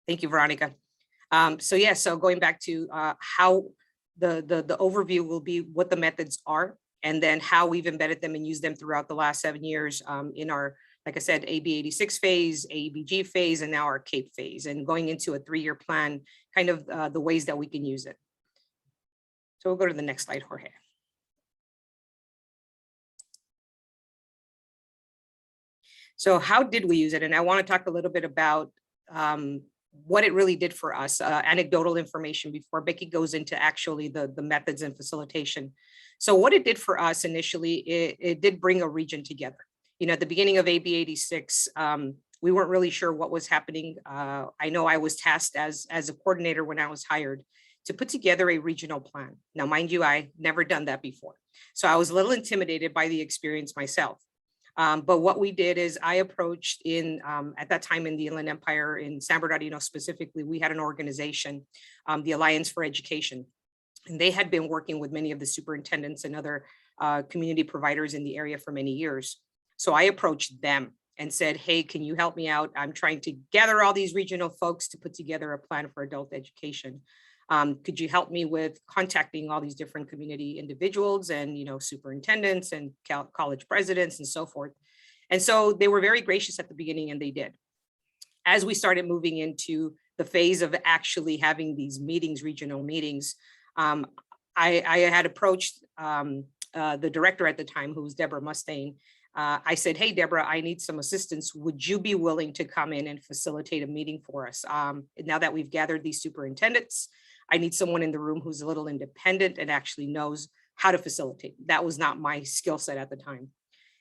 Thank you, Veronica. So going back to how the overview will be what the methods are, and then how we've embedded them and used them throughout the last 7 years in our, like I said, AB 86 phase, AEBG phase, and now our CAPE phase, and going into a 3-year plan, kind of the ways that we can use it. So we'll go to the next slide, Jorge. So how did we use it? And I want to talk a little bit about what it really did for us, anecdotal information before Becky goes into actually the methods and facilitation. So what it did for us initially, it did bring a region together. You know, at the beginning of AB 86, we weren't really sure what was happening. I know I was tasked as a coordinator when I was hired to put together a regional plan. Now, mind you, I never done that before. So I was a little intimidated by the experience myself. But what we did is I approached at that time in the Inland Empire, in San Bernardino specifically, we had an organization, the Alliance for Education, and they had been working with many of the superintendents and other community providers in the area for many years. So I approached them and said, hey, can you help me out? I'm trying to gather all these regional folks to put together a plan for adult education. Could you help me with contacting all these different community individuals and, you know, superintendents and college presidents and so forth? And so they were very gracious at the beginning, and they did. As we started moving into the phase of actually having these meetings, regional meetings, I had approached the director at the time, who was Deborah Mustaine. I said, hey, Deborah, I need some assistance. Would you be willing to come in and facilitate a meeting for us? Now that we've gathered these superintendents, I need someone in the room who's a little independent and actually knows how to facilitate. That was not my skill set at the time.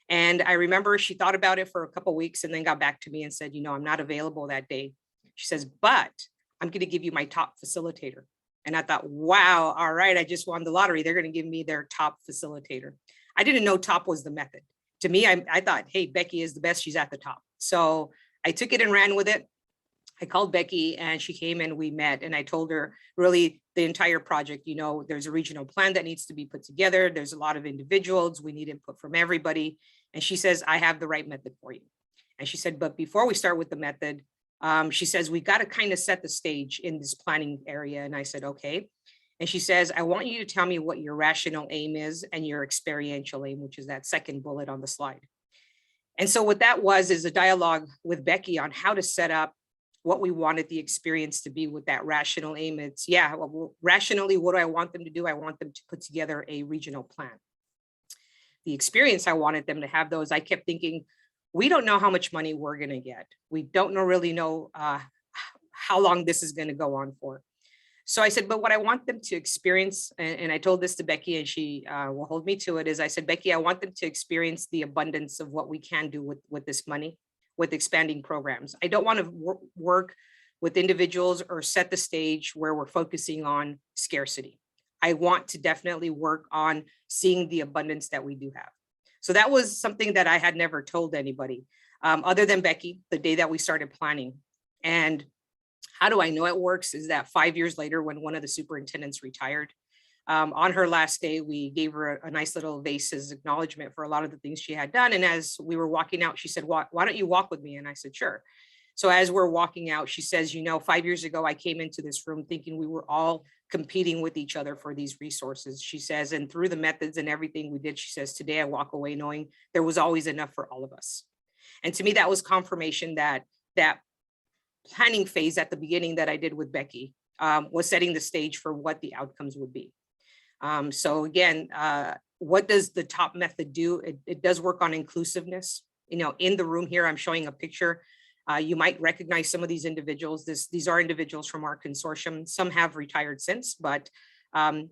And I remember she thought about it for a couple of weeks and then got back to me and said, you know, I'm not available that day. She says, but I'm going to give you my top facilitator. And I thought, wow, all right, I just won the lottery. They're going to give me their top facilitator. I didn't know top was the method. To me, I thought, hey, Becky is the best. She's at the top. So I took it and ran with it. I called Becky and she came and we met, and I told her really the entire project, you know, there's a regional plan that needs to be put together. There's a lot of individuals. We need input from everybody. And she says, I have the right method for you. And she said, but before we start with the method, she says, we got to kind of set the stage in this planning area. And I said, okay. And she says, I want you to tell me what your rational aim is and your experiential aim, which is that second bullet on the slide. And so what that was is a dialogue with Becky on how to set up what we wanted the experience to be with that rational aim. It's, yeah, well, rationally, what do I want them to do? I want them to put together a regional plan. The experience I wanted them to have, those, I kept thinking, we don't know how much money we're going to get. We don't really know how long this is going to go on for. So I said, but what I want them to experience, and I told this to Becky and she will hold me to it, is I said, Becky, I want them to experience the abundance of what we can do with this money, with expanding programs. I don't want to work with individuals or set the stage where we're focusing on scarcity. I want to definitely work on seeing the abundance that we do have. So that was something that I had never told anybody other than Becky the day that we started planning. And how do I know it works is that 5 years later, when one of the superintendents retired, on her last day, we gave her a nice little vase as acknowledgement for a lot of the things she had done. And as we were walking out, she said, why don't you walk with me? And I said, sure. So as we're walking out, she says, you know, 5 years ago, I came into this room thinking we were all competing with each other for these resources. She says, and through the methods and everything we did, she says, today I walk away knowing there was always enough for all of us. And to me, that was confirmation that that planning phase at the beginning that I did with Becky was setting the stage for what the outcomes would be. So again, what does the top method do? It does work on inclusiveness. You know, in the room here, I'm showing a picture. You might recognize some of these individuals. These are individuals from our consortium. Some have retired since, but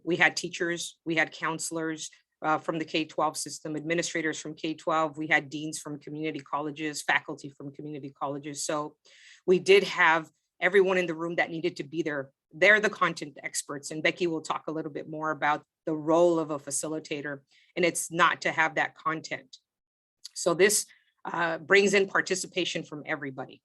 we had teachers, we had counselors from the K-12 system, administrators from K-12. We had deans from community colleges, faculty from community colleges. So we did have everyone in the room that needed to be there. They're the content experts, and Becky will talk a little bit more about the role of a facilitator, and it's not to have that content. So this brings in participation from everybody.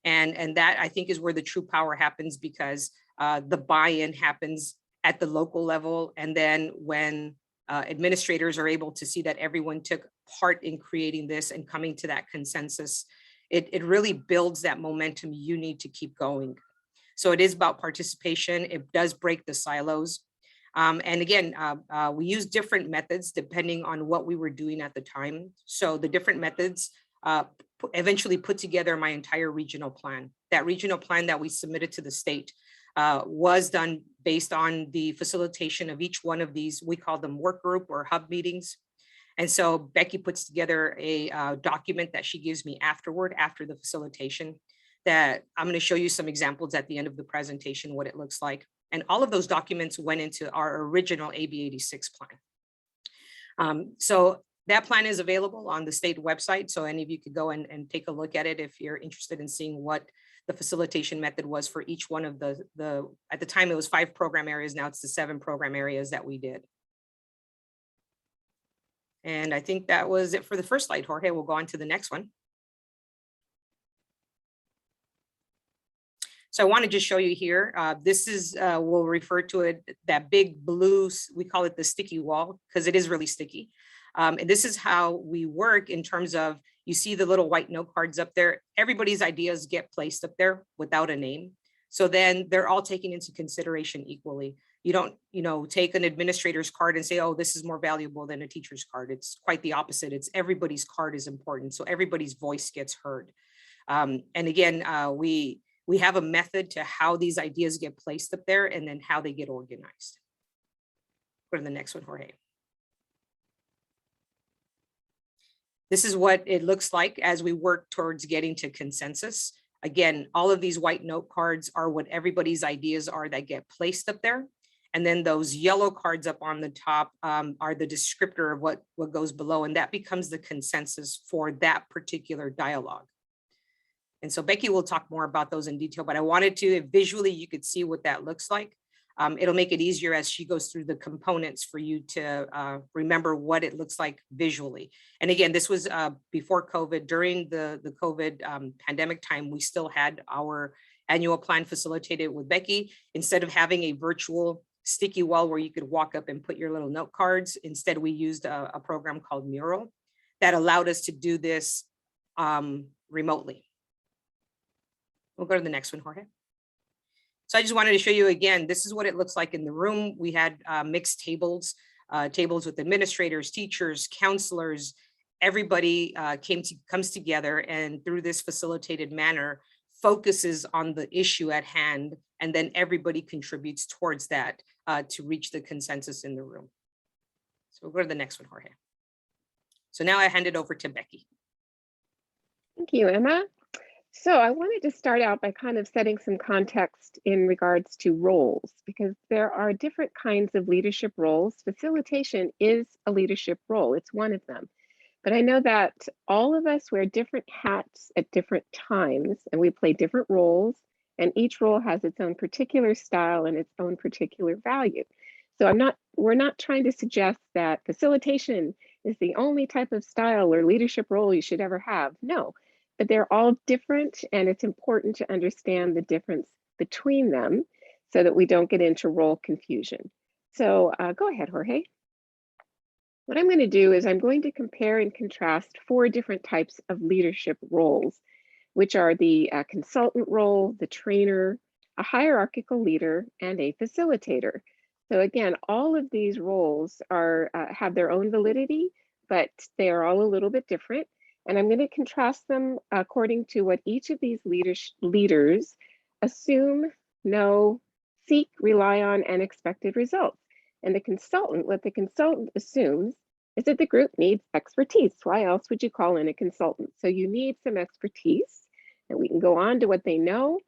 And that, I think, is where the true power happens, because the buy-in happens at the local level. And then when administrators are able to see that everyone took part in creating this and coming to that consensus, it really builds that momentum you need to keep going. So it is about participation. It does break the silos. And again, we use different methods depending on what we were doing at the time. So the different methods eventually put together my entire regional plan. That regional plan that we submitted to the state was done based on the facilitation of each one of these. We call them work group or hub meetings. And so Becky puts together a document that she gives me afterward, after the facilitation, that I'm going to show you some examples at the end of the presentation, what it looks like. And all of those documents went into our original AB 86 plan. So that plan is available on the state website. So any of you could go and take a look at it if you're interested in seeing what the facilitation method was for each one of the at the time it was 5 program areas. Now it's the 7 program areas that we did. And I think that was it for the first slide, Jorge. We'll go on to the next one. So I want to just show you here. This is, we'll refer to it, that big blue, we call it the sticky wall, because it is really sticky. And this is how we work in terms of, you see the little white note cards up there. Everybody's ideas get placed up there without a name. So then they're all taken into consideration equally. You don't, take an administrator's card and say, oh, this is more valuable than a teacher's card. It's quite the opposite. It's everybody's card is important. So everybody's voice gets heard. And again, we have a method to how these ideas get placed up there and then how they get organized. Go to the next one, Jorge. This is what it looks like as we work towards getting to consensus. Again, all of these white note cards are what everybody's ideas are that get placed up there. And then those yellow cards up on the top are the descriptor of what goes below. And that becomes the consensus for that particular dialogue. And so Becky will talk more about those in detail, but I wanted to, visually, you could see what that looks like. It'll make it easier as she goes through the components for you to remember what it looks like visually. And again, this was before COVID. During the COVID pandemic time, we still had our annual plan facilitated with Becky. Instead of having a virtual sticky wall where you could walk up and put your little note cards, instead we used a program called Mural that allowed us to do this remotely. We'll go to the next one, Jorge. So I just wanted to show you again, this is what it looks like in the room. We had mixed tables, tables with administrators, teachers, counselors. Everybody comes together and through this facilitated manner focuses on the issue at hand. And then everybody contributes towards that to reach the consensus in the room. So we'll go to the next one, Jorge. So now I hand it over to Becky. Thank you, Emma. So I wanted to start out by kind of setting some context in regards to roles, because there are different kinds of leadership roles. Facilitation is a leadership role. It's one of them. But I know that all of us wear different hats at different times, and we play different roles, and each role has its own particular style and its own particular value. So we're not trying to suggest that facilitation is the only type of style or leadership role you should ever have. No. But they're all different, and it's important to understand the difference between them so that we don't get into role confusion. So go ahead, Jorge. What I'm going to do is I'm going to compare and contrast 4 different types of leadership roles, which are the consultant role, the trainer, a hierarchical leader, and a facilitator. So again, all of these roles have their own validity, but they are all a little bit different. And I'm going to contrast them according to what each of these leaders assume, know, seek, rely on, and expected results. And the consultant, what the consultant assumes is that the group needs expertise. Why else would you call in a consultant? So you need some expertise, and we can go on to what they know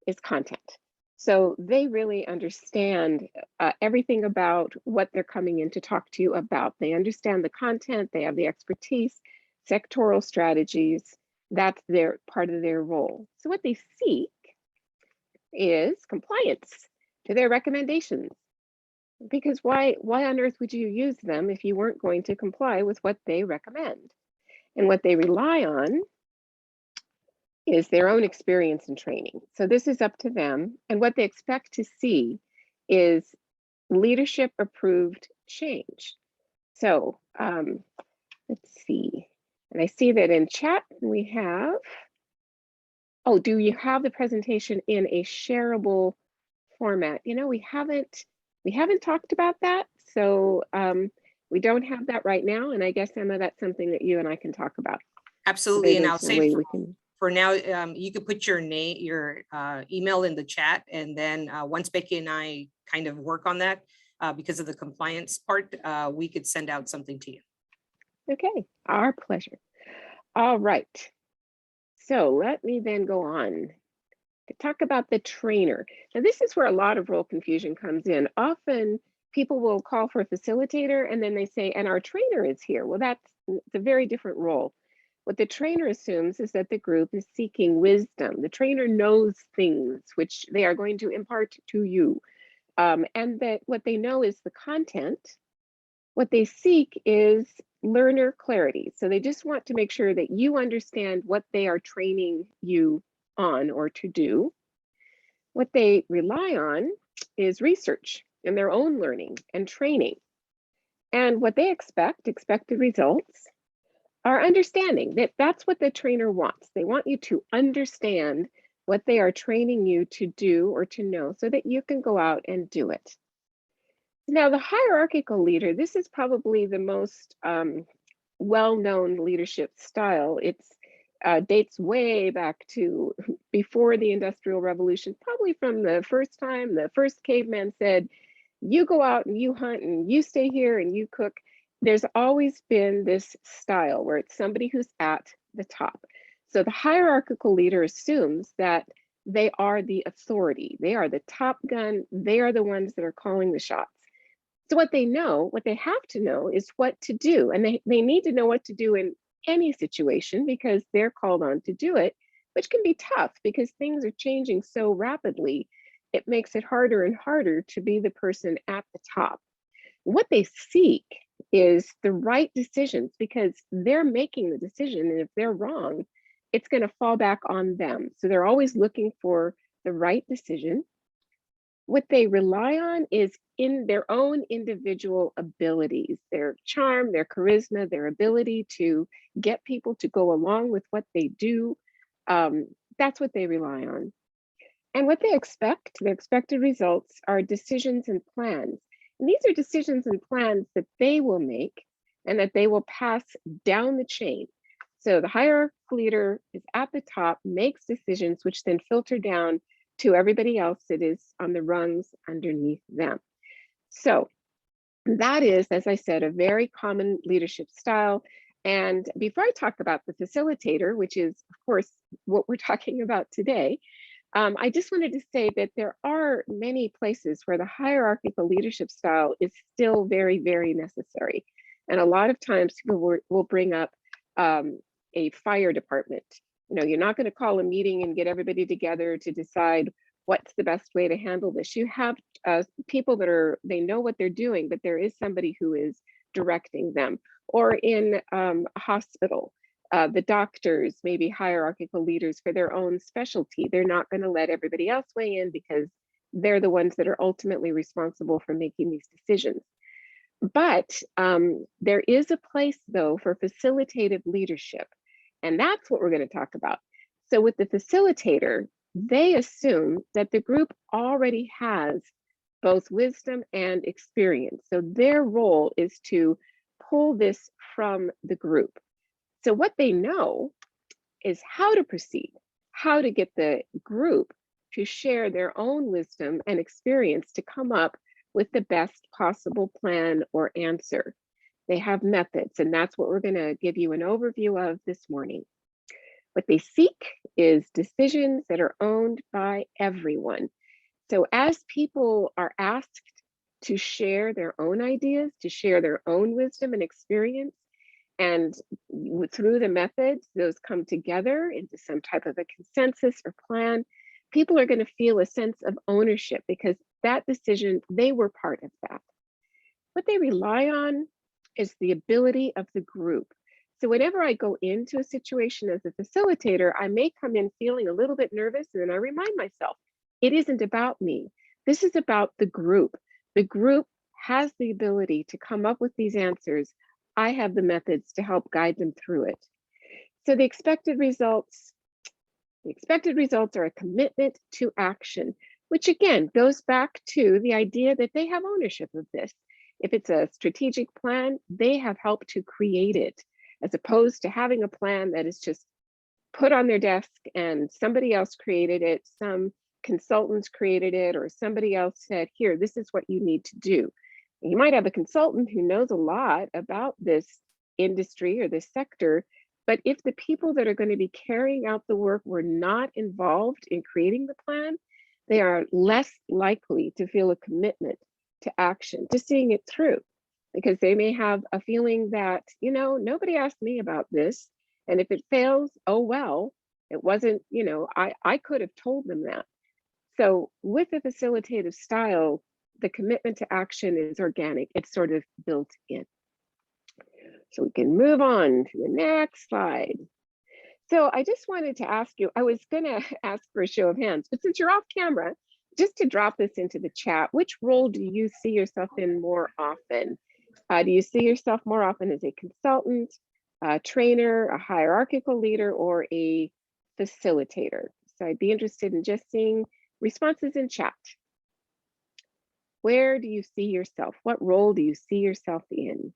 is content. So they really understand everything about what they're coming in to talk to you about. They understand the content, they have the expertise, sectoral strategies, that's their part of their role. So what they seek is compliance to their recommendations. Because why on earth would you use them if you weren't going to comply with what they recommend? And what they rely on is their own experience and training. So this is up to them. And what they expect to see is leadership approved change. So let's see. And I see that in chat we have Oh, do you have the presentation in a shareable format? You know, we haven't talked about that. So we don't have that right now. And I guess, Emma, that's something that you and I can talk about. Absolutely. And I'll There's a say way we can. for now, you could put your name, your email in the chat. And then once Becky and I kind of work on that, because of the compliance part, we could send out something to you. Okay, our pleasure. All right. So let me then go on to talk about the trainer. Now, this is where a lot of role confusion comes in. Often people will call for a facilitator and then they say, and our trainer is here. Well, it's a very different role. What the trainer assumes is that the group is seeking wisdom. The trainer knows things which they are going to impart to you. And that what they know is the content. What they seek is learner clarity. So they just want to make sure that you understand what they are training you on or to do. What they rely on is research and their own learning and training. And what they expected results, are understanding that that's what the trainer wants. They want you to understand what they are training you to do or to know so that you can go out and do it. Now, the hierarchical leader, this is probably the most well-known leadership style. It's dates way back to before the Industrial Revolution, probably from the first time the first caveman said, you go out and you hunt and you stay here and you cook. There's always been this style where it's somebody who's at the top. So the hierarchical leader assumes that they are the authority. They are the top gun. They are the ones that are calling the shots. So what they have to know is what to do. And they need to know what to do in any situation because they're called on to do it, which can be tough because things are changing so rapidly. It makes it harder and harder to be the person at the top. What they seek is the right decisions because they're making the decision. And if they're wrong, it's going to fall back on them. So they're always looking for the right decision. What they rely on is in their own individual abilities, their charm, their charisma, their ability to get people to go along with what they do. That's what they rely on. And what they expect, the expected results are decisions and plans. And these are decisions and plans that they will make and that they will pass down the chain. So the hierarchical leader is at the top, makes decisions, which then filter down to everybody else that is on the rungs underneath them. So that is, as I said, a very common leadership style. And before I talk about the facilitator, which is, of course, what we're talking about today, I just wanted to say that there are many places where the hierarchical leadership style is still very, very necessary. And a lot of times people will bring up a fire department. You know, you're not going to call a meeting and get everybody together to decide what's the best way to handle this. You have people that they know what they're doing, but there is somebody who is directing them. Or in a hospital, the doctors may be hierarchical leaders for their own specialty. They're not going to let everybody else weigh in because they're the ones that are ultimately responsible for making these decisions. But there is a place, though, for facilitative leadership. And that's what we're going to talk about. So with the facilitator, they assume that the group already has both wisdom and experience. So their role is to pull this from the group. So what they know is how to proceed, how to get the group to share their own wisdom and experience to come up with the best possible plan or answer. They have methods, and that's what we're going to give you an overview of this morning. What they seek is decisions that are owned by everyone. So as people are asked to share their own ideas, to share their own wisdom and experience, and through the methods, those come together into some type of a consensus or plan, people are going to feel a sense of ownership because that decision, they were part of that. What they rely on is the ability of the group. So whenever I go into a situation as a facilitator, I may come in feeling a little bit nervous, and then I remind myself, it isn't about me. This is about the group. The group has the ability to come up with these answers. I have the methods to help guide them through it. So the expected results, The expected results are a commitment to action, which again goes back to the idea that they have ownership of this. If it's a strategic plan, they have helped to create it, as opposed to having a plan that is just put on their desk and somebody else created it, some consultants created it, or somebody else said, here, this is what you need to do. And you might have a consultant who knows a lot about this industry or this sector, but if the people that are going to be carrying out the work were not involved in creating the plan, they are less likely to feel a commitment to action, to seeing it through, because they may have a feeling that, you know, nobody asked me about this. And if it fails, oh, well, it wasn't, you know, I could have told them that. So with the facilitative style, the commitment to action is organic. It's sort of built in. So we can move on to the next slide. So I just wanted to ask you, I was going to ask for a show of hands, but since you're off camera, just to drop this into the chat, which role do you see yourself in more often? Do you see yourself more often as a consultant, a trainer, a hierarchical leader, or a facilitator? So I'd be interested in just seeing responses in chat. Where do you see yourself? What role do you see yourself in?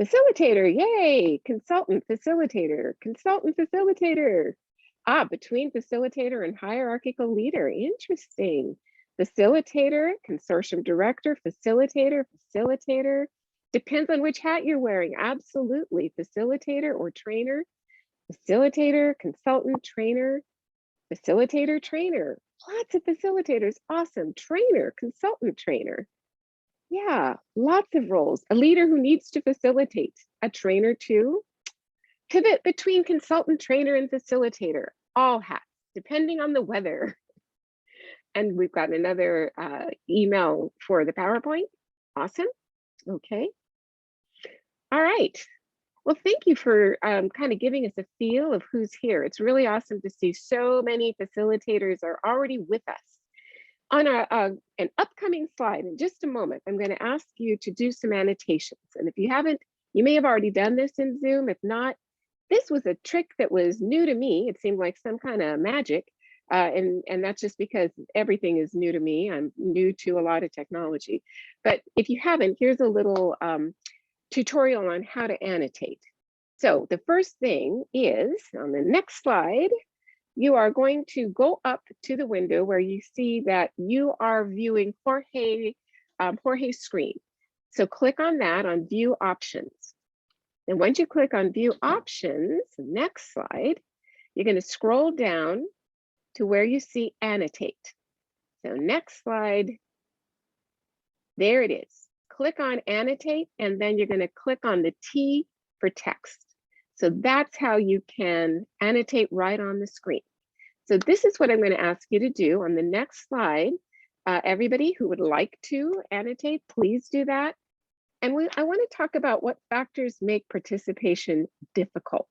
Facilitator, yay! Consultant, facilitator, consultant, facilitator. Ah, between facilitator and hierarchical leader, interesting. Facilitator, consortium director, facilitator, facilitator. Depends on which hat you're wearing, absolutely. Facilitator or trainer, facilitator, consultant, trainer, facilitator, trainer. Lots of facilitators, awesome. Trainer, consultant, trainer. Yeah, lots of roles. A leader who needs to facilitate, a trainer too. Pivot between consultant, trainer, and facilitator, all hats, depending on the weather. And we've got another email for the PowerPoint. Awesome. Okay. All right. Well, thank you for kind of giving us a feel of who's here. It's really awesome to see so many facilitators are already with us. On an upcoming slide, in just a moment, I'm going to ask you to do some annotations. And if you haven't, you may have already done this in Zoom. If not, this was a trick that was new to me. It seemed like some kind of magic. And that's just because everything is new to me. I'm new to a lot of technology. But if you haven't, here's a little tutorial on how to annotate. So the first thing is, on the next slide, you are going to go up to the window where you see that you are viewing Jorge's screen. So click on that on View Options. And once you click on View Options, next slide, you're going to scroll down to where you see Annotate. So next slide, there it is. Click on Annotate, and then you're going to click on the T for text. So that's how you can annotate right on the screen. So this is what I'm going to ask you to do on the next slide. Everybody who would like to annotate, please do that. And I want to talk about what factors make participation difficult.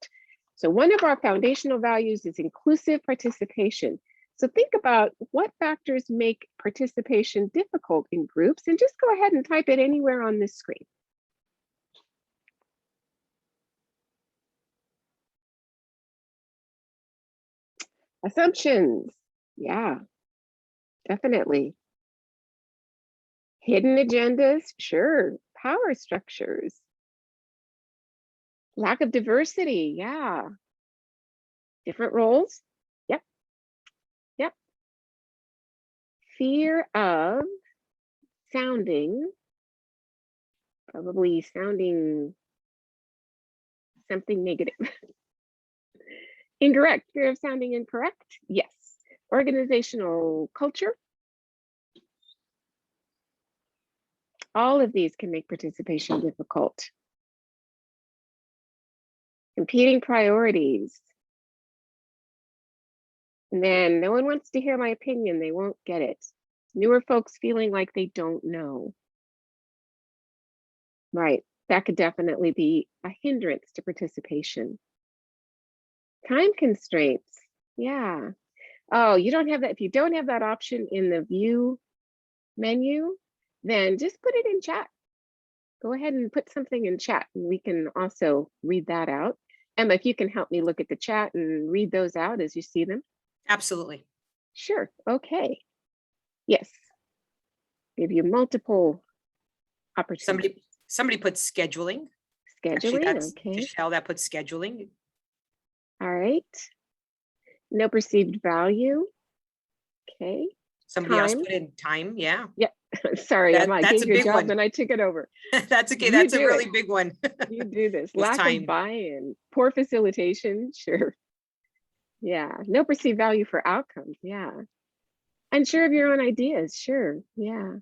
So one of our foundational values is inclusive participation. So think about what factors make participation difficult in groups, and just go ahead and type it anywhere on this screen. Assumptions, yeah, definitely. Hidden agendas, sure. Power structures. Lack of diversity, yeah. Different roles, yep, yep. Fear of probably sounding something negative. Incorrect, fear of sounding incorrect, yes. Organizational culture. All of these can make participation difficult. Competing priorities. And then no one wants to hear my opinion, they won't get it. Newer folks feeling like they don't know. Right, that could definitely be a hindrance to participation. Time constraints, yeah. Oh, you don't have that. If you don't have that option in the view menu, then just put it in chat. Go ahead and put something in chat and we can also read that out. Emma, if you can help me look at the chat and read those out as you see them. Absolutely. Sure. Okay. Yes. Give you multiple opportunities. Somebody put scheduling. Actually, Scheduling. that's Okay. Michelle that put scheduling. All right. No perceived value. Okay. Somebody else Time. put in time. Yeah. Yeah. Sorry, Emma. I That's gave a you a big job, one. then I took it over. That's okay. You That's a do really it. big one. You do this. Was Lack of time. buy-in, poor facilitation. Sure. Yeah. No perceived value for outcomes. Yeah. Unsure of your own ideas. Sure. Yeah.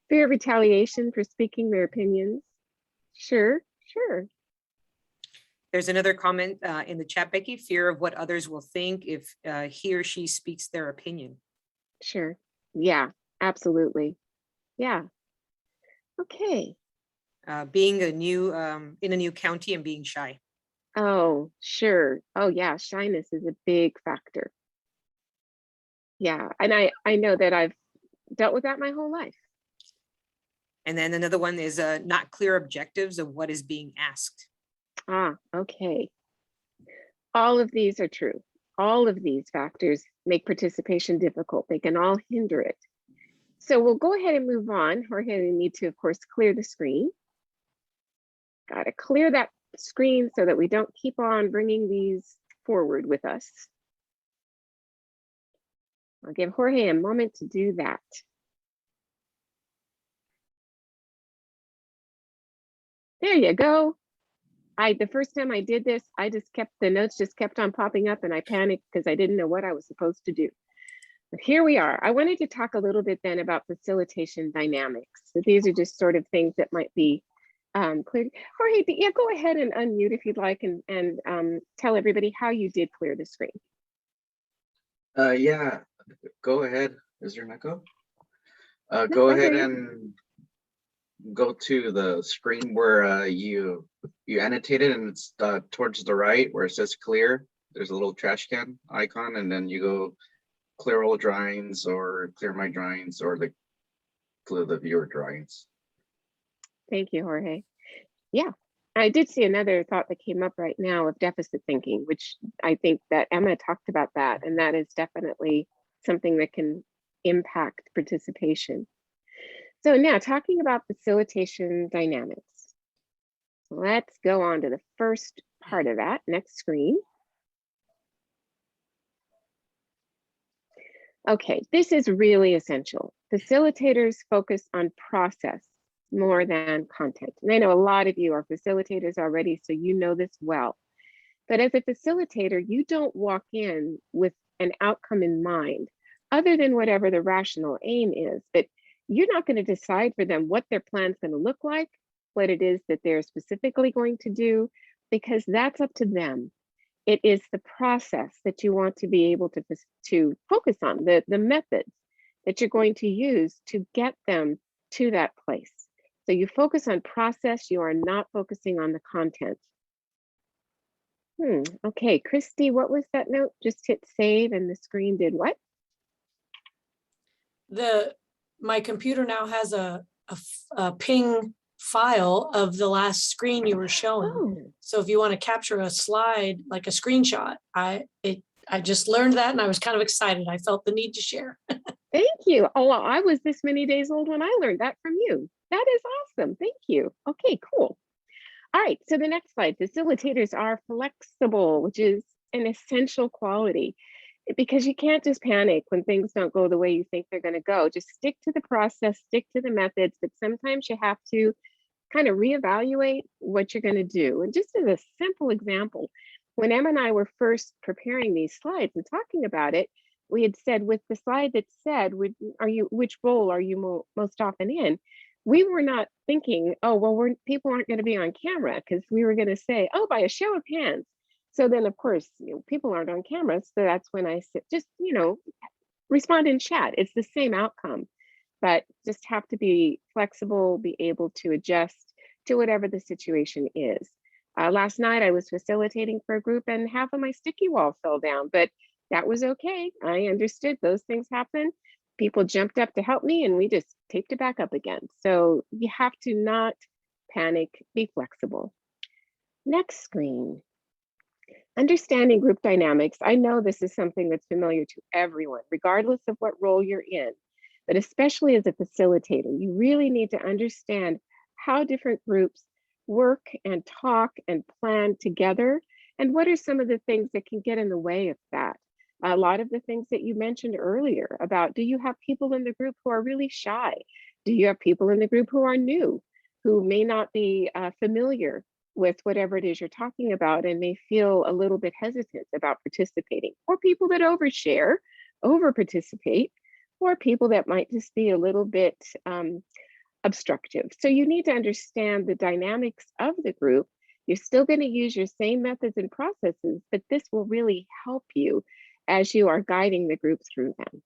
Fear of retaliation for speaking their opinions. Sure. Sure. There's another comment in the chat, Becky. Fear of what others will think if he or she speaks their opinion. Sure. Yeah. Absolutely. Yeah. Okay. Being a new in a new county and being shy. Oh, sure. Oh, yeah. Shyness is a big factor. Yeah. And I know that I've dealt with that my whole life. And then another one is not clear objectives of what is being asked. Ah, okay. All of these are true. All of these factors make participation difficult. They can all hinder it. So we'll go ahead and move on. We're going to need to, of course, clear the screen. Got to clear that screen so that we don't keep on bringing these forward with us. I'll give Jorge a moment to do that. There you go. The first time I did this, the notes just kept on popping up and I panicked because I didn't know what I was supposed to do. But here we are. I wanted to talk a little bit then about facilitation dynamics. So these are just sort of things that might be clear. Jorge, yeah, go ahead and unmute if you'd like and tell everybody how you did clear the screen. Yeah, go ahead. Is there an echo? No, Go I ahead hear you. and go to the screen where you annotated, and it's towards the right where it says clear. There's a little trash can icon, and then you go clear all drawings or clear my drawings or clear the viewer drawings. Thank you, Jorge. Yeah, I did see another thought that came up right now of deficit thinking, which I think that Emma talked about that, and that is definitely something that can impact participation. So now talking about facilitation dynamics. Let's go on to the first part of that, next screen. Okay, this is really essential. Facilitators focus on process more than content. And I know a lot of you are facilitators already, so you know this well. But as a facilitator, you don't walk in with an outcome in mind, other than whatever the rational aim is. But you're not going to decide for them what their plan's going to look like, what it is that they're specifically going to do, because that's up to them. It is the process that you want to be able to focus on, the methods that you're going to use to get them to that place. So you focus on process, you are not focusing on the content. Okay, Christy, what was that note? Just hit save and the screen did what? My computer now has a ping file of the last screen you were showing. Oh. So if you want to capture a slide, like a screenshot, I just learned that and I was kind of excited. I felt the need to share. Thank you. Oh, well, I was this many days old when I learned that from you. That is awesome. Thank you. Okay, cool. All right, so the next slide, facilitators are flexible, which is an essential quality because you can't just panic when things don't go the way you think they're going to go. Just stick to the process, stick to the methods, but sometimes you have to kind of reevaluate what you're going to do. And just as a simple example, when Emma and I were first preparing these slides and talking about it, we had said with the slide that said, which role are you most often in? We were not thinking, oh, well, people aren't going to be on camera, because we were going to say, oh, by a show of hands. So then, of course, people aren't on camera. So that's when I said, just, respond in chat. It's the same outcome, but just have to be flexible, be able to adjust to whatever the situation is. Last night, I was facilitating for a group and half of my sticky wall fell down, but that was okay. I understood those things happen. People jumped up to help me and we just taped it back up again. So you have to not panic, be flexible. Next screen. Understanding group dynamics, I know this is something that's familiar to everyone, regardless of what role you're in, but especially as a facilitator, you really need to understand how different groups work and talk and plan together, and what are some of the things that can get in the way of that. A lot of the things that you mentioned earlier about, do you have people in the group who are really shy? Do you have people in the group who are new, who may not be familiar with whatever it is you're talking about and may feel a little bit hesitant about participating, or people that overshare, over participate, or people that might just be a little bit obstructive. So you need to understand the dynamics of the group. You're still going to use your same methods and processes, but this will really help you as you are guiding the group through them.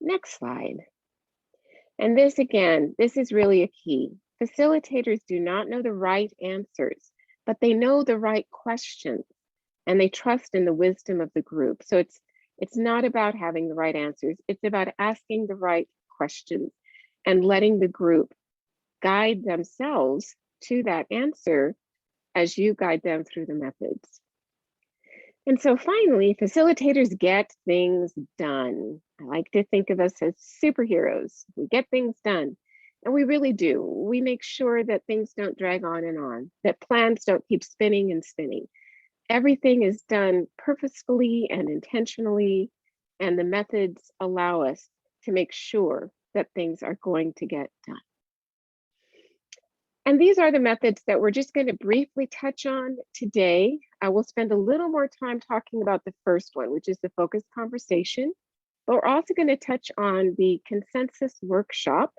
Next slide. And this again, this is really a key. Facilitators do not know the right answers, but they know the right questions, and they trust in the wisdom of the group. So it's not about having the right answers, it's about asking the right questions and letting the group guide themselves to that answer as you guide them through the methods. And so finally, facilitators get things done. I like to think of us as superheroes. We get things done, and we really do. We make sure that things don't drag on, that plans don't keep spinning and spinning. Everything is done purposefully and intentionally, and the methods allow us to make sure that things are going to get done. And these are the methods that we're just going to briefly touch on today. I will spend a little more time talking about the first one, which is the focused conversation, but we're also going to touch on the consensus workshop,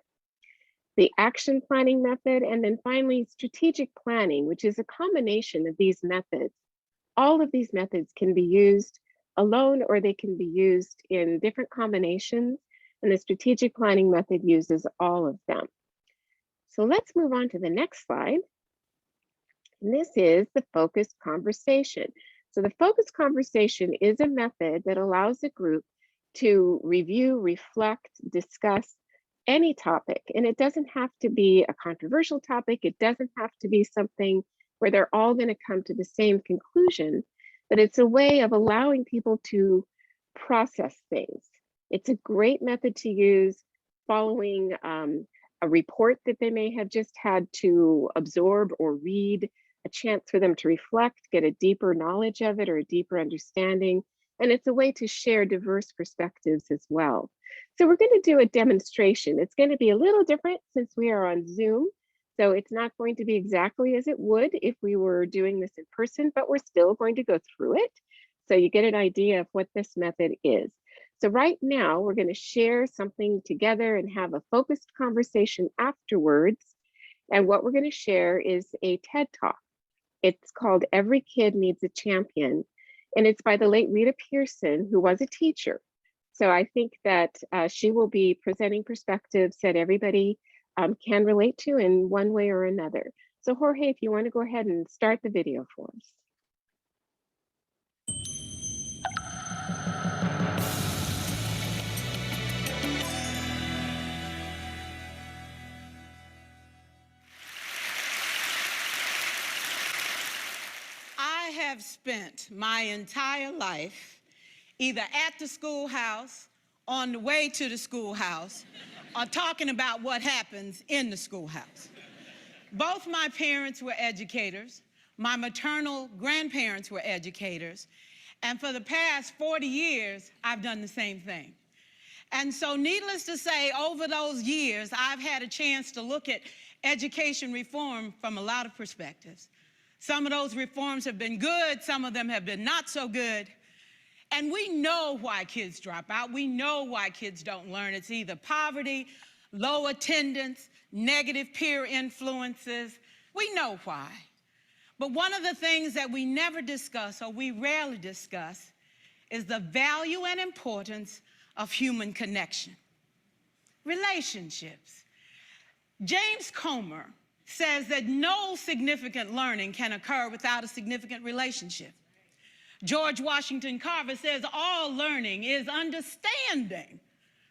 the action planning method, and then finally strategic planning, which is a combination of these methods. All of these methods can be used alone, or they can be used in different combinations, and the strategic planning method uses all of them. So let's move on to the next slide. And this is the focused conversation. So the focused conversation is a method that allows a group to review, reflect, discuss any topic. And it doesn't have to be a controversial topic. It doesn't have to be something where they're all going to come to the same conclusion, but it's a way of allowing people to process things. It's a great method to use following a report that they may have just had to absorb or read, a chance for them to reflect, get a deeper knowledge of it or a deeper understanding. And it's a way to share diverse perspectives as well. So we're going to do a demonstration. It's going to be a little different since we are on Zoom. So it's not going to be exactly as it would if we were doing this in person, but we're still going to go through it so you get an idea of what this method is. So right now, we're going to share something together and have a focused conversation afterwards. And what we're going to share is a TED Talk. It's called Every Kid Needs a Champion, and it's by the late Rita Pierson, who was a teacher. So I think that she will be presenting perspectives that everybody can relate to in one way or another. So Jorge, if you want to go ahead and start the video for us. I have spent my entire life either at the schoolhouse, on the way to the schoolhouse, or talking about what happens in the schoolhouse. Both my parents were educators. My maternal grandparents were educators. And for the past 40 years, I've done the same thing. And so needless to say, over those years, I've had a chance to look at education reform from a lot of perspectives. Some of those reforms have been good, some of them have been not so good. And we know why kids drop out. We know why kids don't learn. It's either poverty, low attendance, negative peer influences. We know why. But one of the things that we never discuss, or we rarely discuss, is the value and importance of human connection. Relationships. James Comer says that no significant learning can occur without a significant relationship. George Washington Carver says all learning is understanding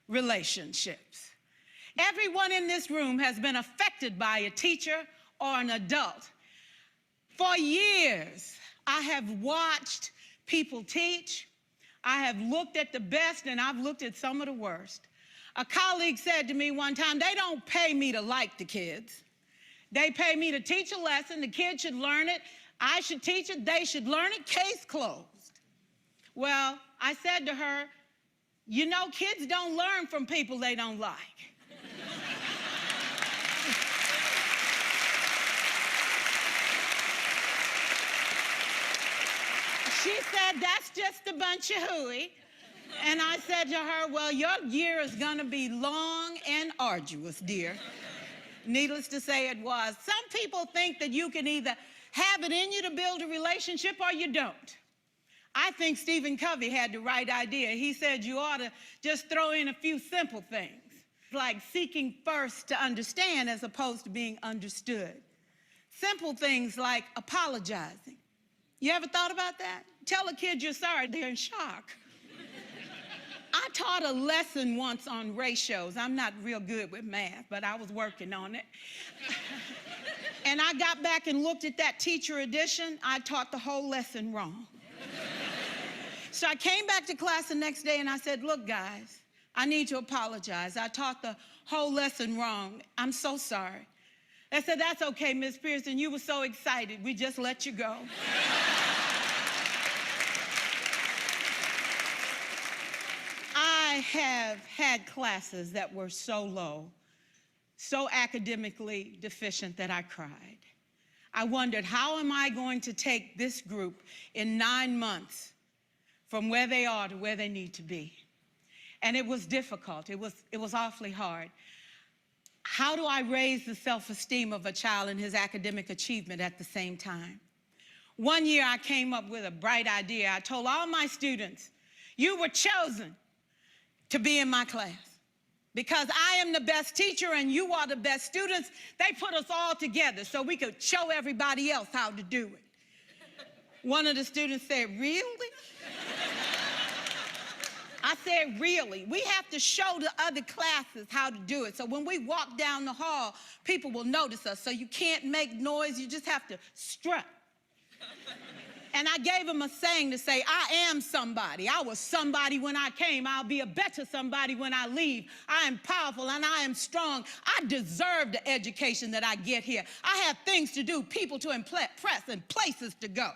relationships. Everyone in this room has been affected by a teacher or an adult. For years, I have watched people teach. I have looked at the best and I've looked at some of the worst. A colleague said to me one time, they don't pay me to like the kids. They pay me to teach a lesson. The kids should learn it. I should teach it. They should learn it. Case closed. Well, I said to her, you know, kids don't learn from people they don't like. She said, that's just a bunch of hooey. And I said to her, well, your year is going to be long and arduous, dear. Needless to say, it was. Some people think that you can either have it in you to build a relationship or you don't. I think Stephen Covey had the right idea. He said you ought to just throw in a few simple things, like seeking first to understand as opposed to being understood. Simple things like apologizing. You ever thought about that? Tell a kid you're sorry, they're in shock. I taught a lesson once on ratios. I'm not real good with math, but I was working on it. And I got back and looked at that teacher edition. I taught the whole lesson wrong. So I came back to class the next day and I said, look, guys, I need to apologize. I taught the whole lesson wrong. I'm so sorry. They said, that's okay, Miss Pearson. You were so excited. We just let you go. I have had classes that were so low, so academically deficient that I cried. I wondered, how am I going to take this group in 9 months from where they are to where they need to be? And it was difficult. It was awfully hard. How do I raise the self-esteem of a child and his academic achievement at the same time? One year I came up with a bright idea. I told all my students, you were chosen to be in my class. Because I am the best teacher and you are the best students, they put us all together so we could show everybody else how to do it. One of the students said, really? I said, really? We have to show the other classes how to do it. So when we walk down the hall, people will notice us. So you can't make noise, you just have to strut. And I gave him a saying to say, I am somebody. I was somebody when I came. I'll be a better somebody when I leave. I am powerful and I am strong. I deserve the education that I get here. I have things to do, people to impress, and places to go.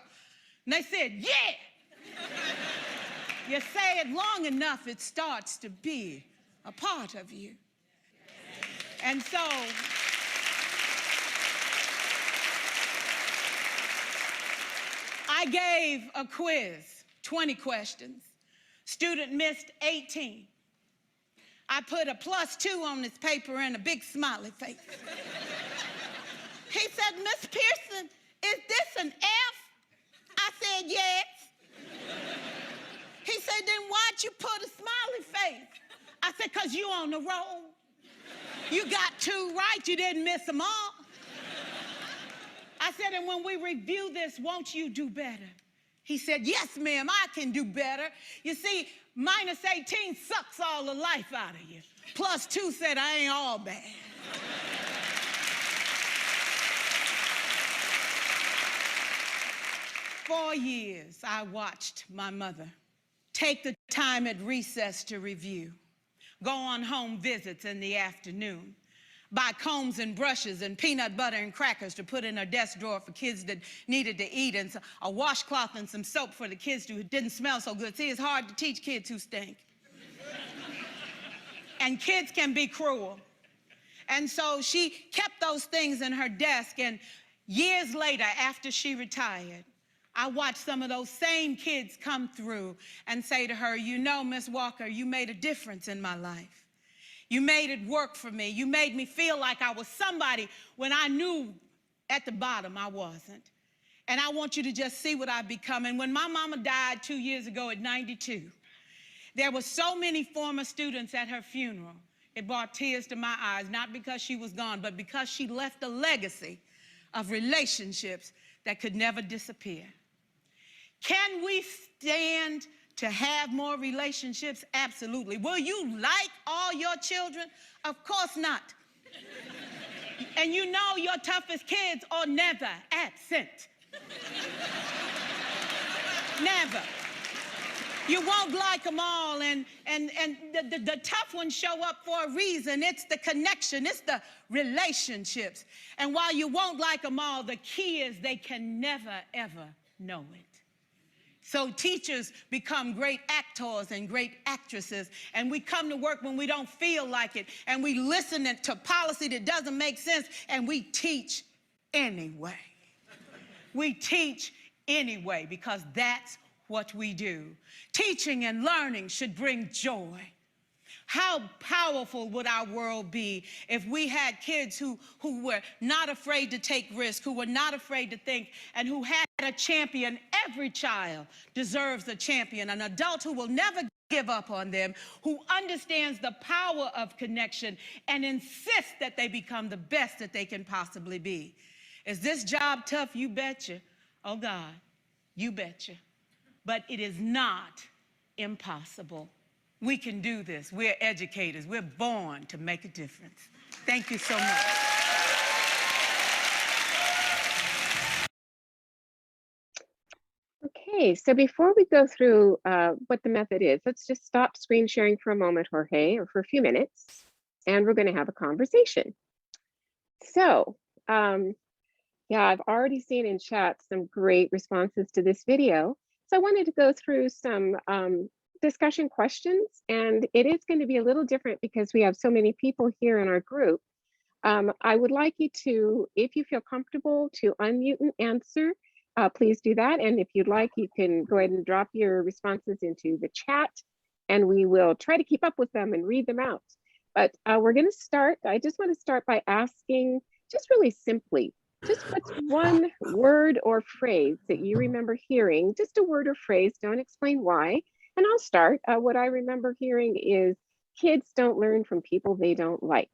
And they said, yeah. You say it long enough, it starts to be a part of you. And so, I gave a quiz, 20 questions. Student missed 18. I put a +2 on this paper and a big smiley face. He said, Miss Pearson, is this an F? I said, yes. He said, then why'd you put a smiley face? I said, because you on the roll. You got 2 right, you didn't miss them all. I said, and when we review this, won't you do better? He said, yes, ma'am, I can do better. You see, -18 sucks all the life out of you. +2 said, I ain't all bad. For years, I watched my mother take the time at recess to review, go on home visits in the afternoon, buy combs and brushes and peanut butter and crackers to put in her desk drawer for kids that needed to eat, and a washcloth and some soap for the kids who didn't smell so good. See, it's hard to teach kids who stink. And kids can be cruel. And so she kept those things in her desk, and years later, after she retired, I watched some of those same kids come through and say to her, you know, Miss Walker, you made a difference in my life. You made it work for me. You made me feel like I was somebody when I knew at the bottom I wasn't. And I want you to just see what I've become. And when my mama died 2 years ago at 92, there were so many former students at her funeral. It brought tears to my eyes, not because she was gone, but because she left a legacy of relationships that could never disappear. Can we stand to have more relationships? Absolutely. Will you like all your children? Of course not. And you know your toughest kids are never absent. Never. You won't like them all, and the tough ones show up for a reason. It's the connection, it's the relationships. And while you won't like them all, the key is they can never, ever know it. So teachers become great actors and great actresses, and we come to work when we don't feel like it, and we listen to policy that doesn't make sense, and we teach anyway. We teach anyway because that's what we do. Teaching and learning should bring joy. How powerful would our world be if we had kids who were not afraid to take risks, who were not afraid to think, and who had a champion? Every child deserves a champion, an adult who will never give up on them, who understands the power of connection and insists that they become the best that they can possibly be. Is this job tough? You betcha. Oh God, you betcha. But it is not impossible. We can do this. We're educators. We're born to make a difference. Thank you so much. Okay, so before we go through what the method is, let's just stop screen sharing for a moment, Jorge, or for a few minutes, and we're going to have a conversation. So, yeah, I've already seen in chat some great responses to this video. So I wanted to go through some discussion questions, and it is going to be a little different because we have so many people here in our group. I would like you to, if you feel comfortable, to unmute and answer. Please do that. And if you'd like, you can go ahead and drop your responses into the chat, and we will try to keep up with them and read them out. But we're going to start. I just want to start by asking, just really simply, just what's one word or phrase that you remember hearing? Just a word or phrase, don't explain why. And I'll start. What I remember hearing is kids don't learn from people they don't like.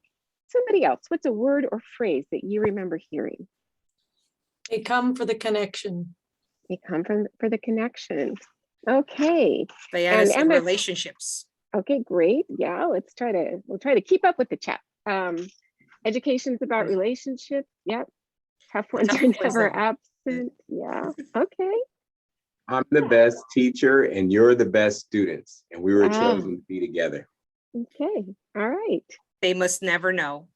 Somebody else, what's a word or phrase that you remember hearing? They come for the connection. They come for the connection. Okay. Diana And said Emma, relationships. okay, we'll try to keep up with the chat. Education's about relationships. Yep. Tough ones Tough are ones never are- absent. Yeah. Okay. I'm the best teacher and you're the best students, and we were Wow. chosen to be together. Okay. All right. They must never know.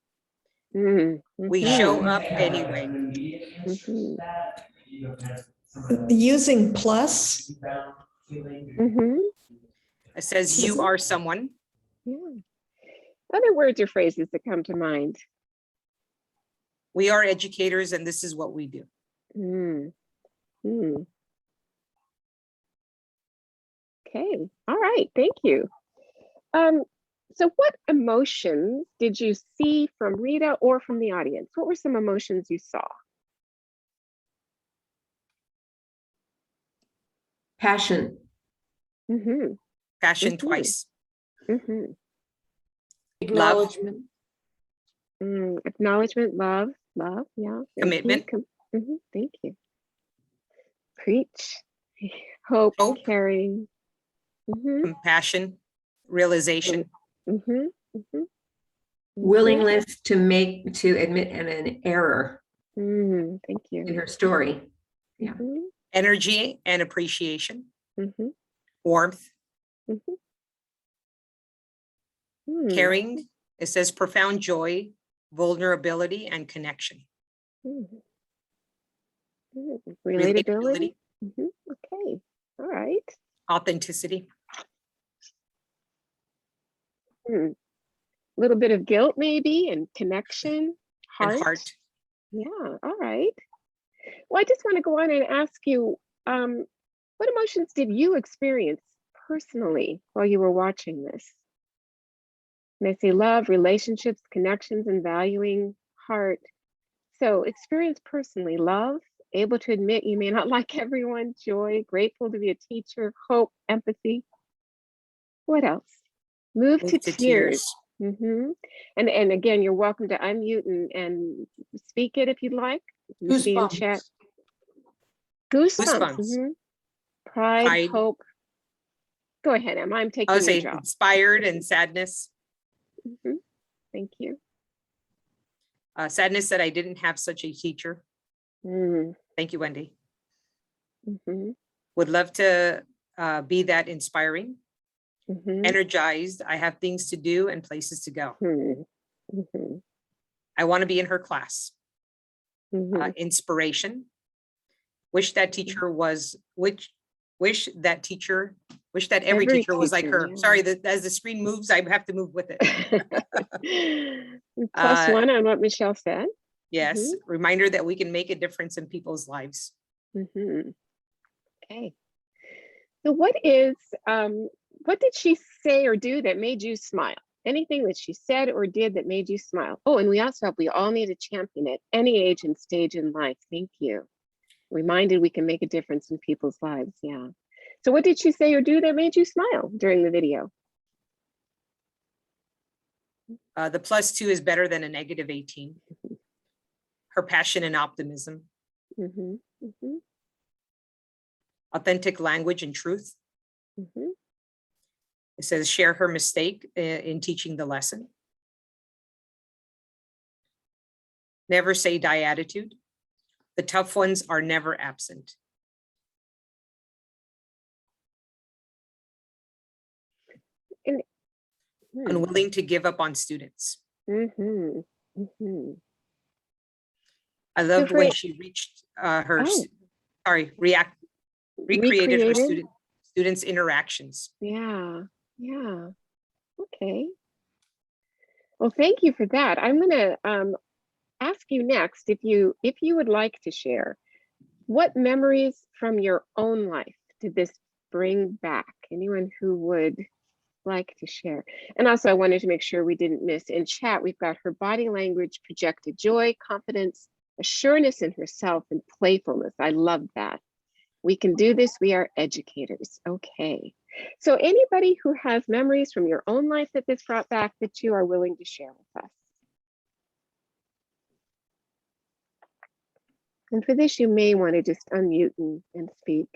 Mm, We mhm, show up anyway. mhm, Using plus, mhm. It says you are someone. Yeah. Other words or phrases that come to mind. We are educators and this is what we do. Mm. Mm. Okay. All right. Thank you. So what emotions did you see from Rita or from the audience? What were some emotions you saw? Passion. Mm-hmm. Passion Mhm. twice. Mm-hmm. Acknowledgement. Acknowledgement, love, yeah. Commitment. Thank you. Preach. Hope, Hope. caring. Mm-hmm. Compassion. Realization. Mm-hmm. Mm-hmm. Willingness to admit an error Thank in you. her story. Yeah. Mhm, Energy and appreciation. mhm, Warmth. mhm. Mm, Caring. It says profound joy, vulnerability, and connection. mm, Relatability. Relatability. Okay. All right. Authenticity. A little bit of guilt maybe, and connection, And heart. heart. Yeah. All right. Well, I just want to go on and ask you, what emotions did you experience personally while you were watching this? And I say love, relationships, connections, and valuing heart. So experience personally, love, able to admit you may not like everyone, joy, grateful to be a teacher, hope, empathy. What else? Move to tears. And again, you're welcome to unmute and speak it if you'd like. You see in chat. Goosebumps. Goosebumps. Pride, Pride. hope. Go ahead, Emma. I'm I taking would your say job. inspired and sadness. Thank you. Sadness that I didn't have such a teacher. Mm. Thank you, Wendy. Mhm. Would love to be that inspiring, Mhm, energized. I have things to do and places to go. mhm, mhm, I want to be in her class. mhm. Inspiration. Wish that teacher was, wish that every Every teacher was like teacher, her. yeah. Sorry, that as the screen moves, I have to move with it. Plus Uh, one on what Michelle said. Yes, reminder that we can make a difference in people's lives. Mhm. Okay. So what did she say or do that made you smile? Anything that she said or did that made you smile? Oh, and we all need a champion at any age and stage in life. Thank you. Reminded we can make a difference in people's lives. Yeah. So what did she say or do that made you smile during the video? The +2 is better than a -18. Her passion and optimism, Mm-hmm. Mm-hmm. authentic language and truth. Mm-hmm. It says share her mistake in teaching the lesson. Never say die attitude. The tough ones are never absent. Unwilling to give up on students. Mm-hmm. Mm-hmm. I loved for- when she reached her, Oh. recreated her Recreated? students' interactions. Yeah. Yeah. Okay. Well, thank you for that. I'm gonna ask you next if you would like to share what memories from your own life did this bring back? Anyone who would like to share? And also, I wanted to make sure we didn't miss in chat. We've got her body language projected joy, confidence, assurance in herself, and playfulness. I love that. We can do this. We are educators. Okay. So anybody who has memories from your own life that this brought back that you are willing to share with us? And for this, you may want to just unmute and speak.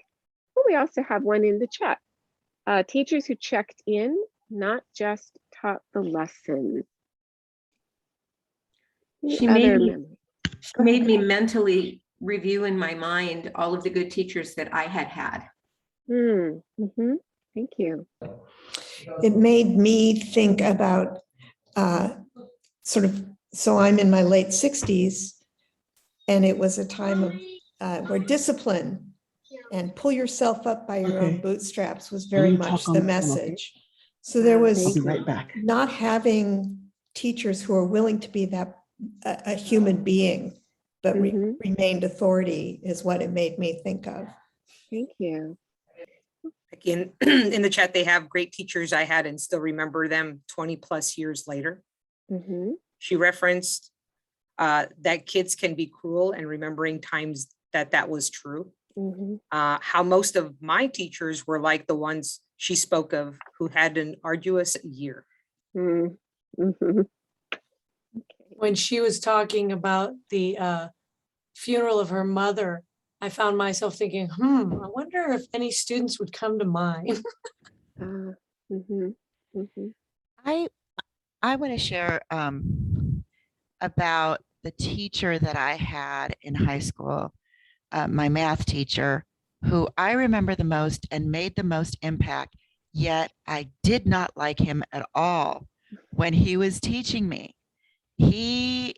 But we also have one in the chat. Teachers who checked in, not just taught the lesson. She made me mentally review in my mind all of the good teachers that I had had. Mm-hmm. Thank you. It made me think about so I'm in my late 60s, and it was a time of where discipline and pull yourself up by your own bootstraps was very much the message. So there was not having teachers who are willing to be that a human being, but remained authority is what it made me think of. Thank you. Again, in the chat, they have great teachers I had and still remember them 20+ years later. She referenced that kids can be cruel and remembering times that was true. How most of my teachers were like the ones she spoke of who had an arduous year. When she was talking about the funeral of her mother, I found myself thinking, I wonder if any students would come to mind. I want to share about the teacher that I had in high school, my math teacher, who I remember the most and made the most impact, yet I did not like him at all when he was teaching me. He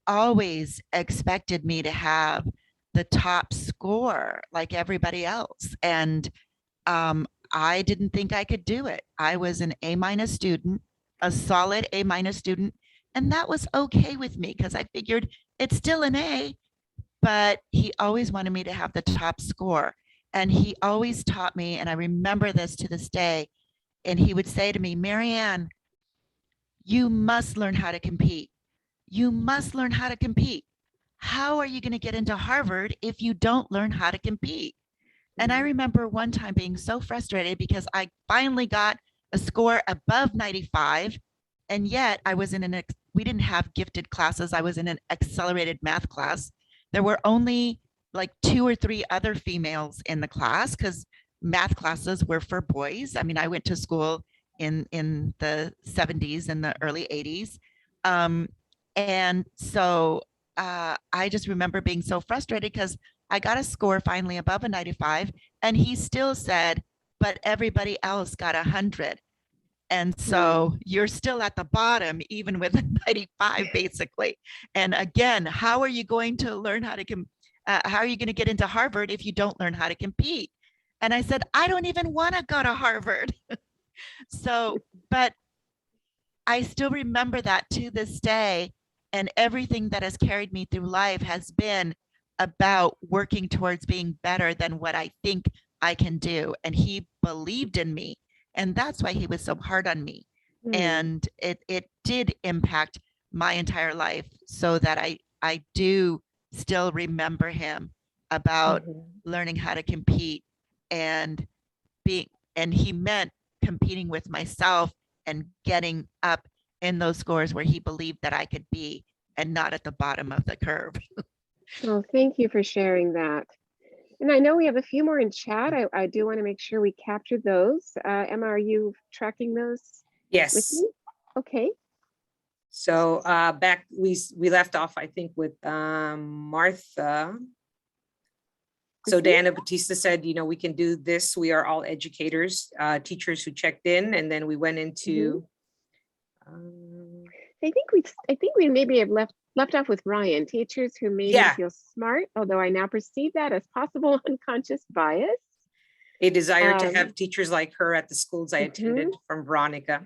always expected me to have the top score like everybody else. And I didn't think I could do it. I was an A- student, a solid A- student. And that was okay with me because I figured it's still an A, but he always wanted me to have the top score. And he always taught me, and I remember this to this day, and he would say to me, Marianne, you must learn how to compete. You must learn how to compete. How are you going to get into Harvard if you don't learn how to compete? And I remember one time being so frustrated because I finally got a score above 95. And yet I was in we didn't have gifted classes. I was in an accelerated math class. There were only like 2 or 3 other females in the class because math classes were for boys. I mean, I went to school in the 70s and the early 80s. And so I just remember being so frustrated because I got a score finally above a 95, and he still said, but everybody else got 100. And so you're still at the bottom, even with a 95, basically. And again, how are you going to learn how to, how are you going to get into Harvard if you don't learn how to compete? And I said, I don't even want to go to Harvard. So, but I still remember that to this day. And everything that has carried me through life has been about working towards being better than what I think I can do. And he believed in me. And that's why he was so hard on me. And it did impact my entire life, so that I do still remember him about learning how to compete and being, and he meant competing with myself and getting up in those scores where he believed that I could be, and not at the bottom of the curve. Oh, thank you for sharing that. And I know we have a few more in chat. I do want to make sure we capture those. Emma, are you tracking those with Yes. me? Okay. So back, we left off, I think, with Martha. So Diana Batista said, you know, we can do this. We are all educators, teachers who checked in, and then we went into. I think we maybe have left off with Ryan, teachers who made me feel smart, although I now perceive that as possible unconscious bias. A desire to have teachers like her at the schools I attended, from Veronica.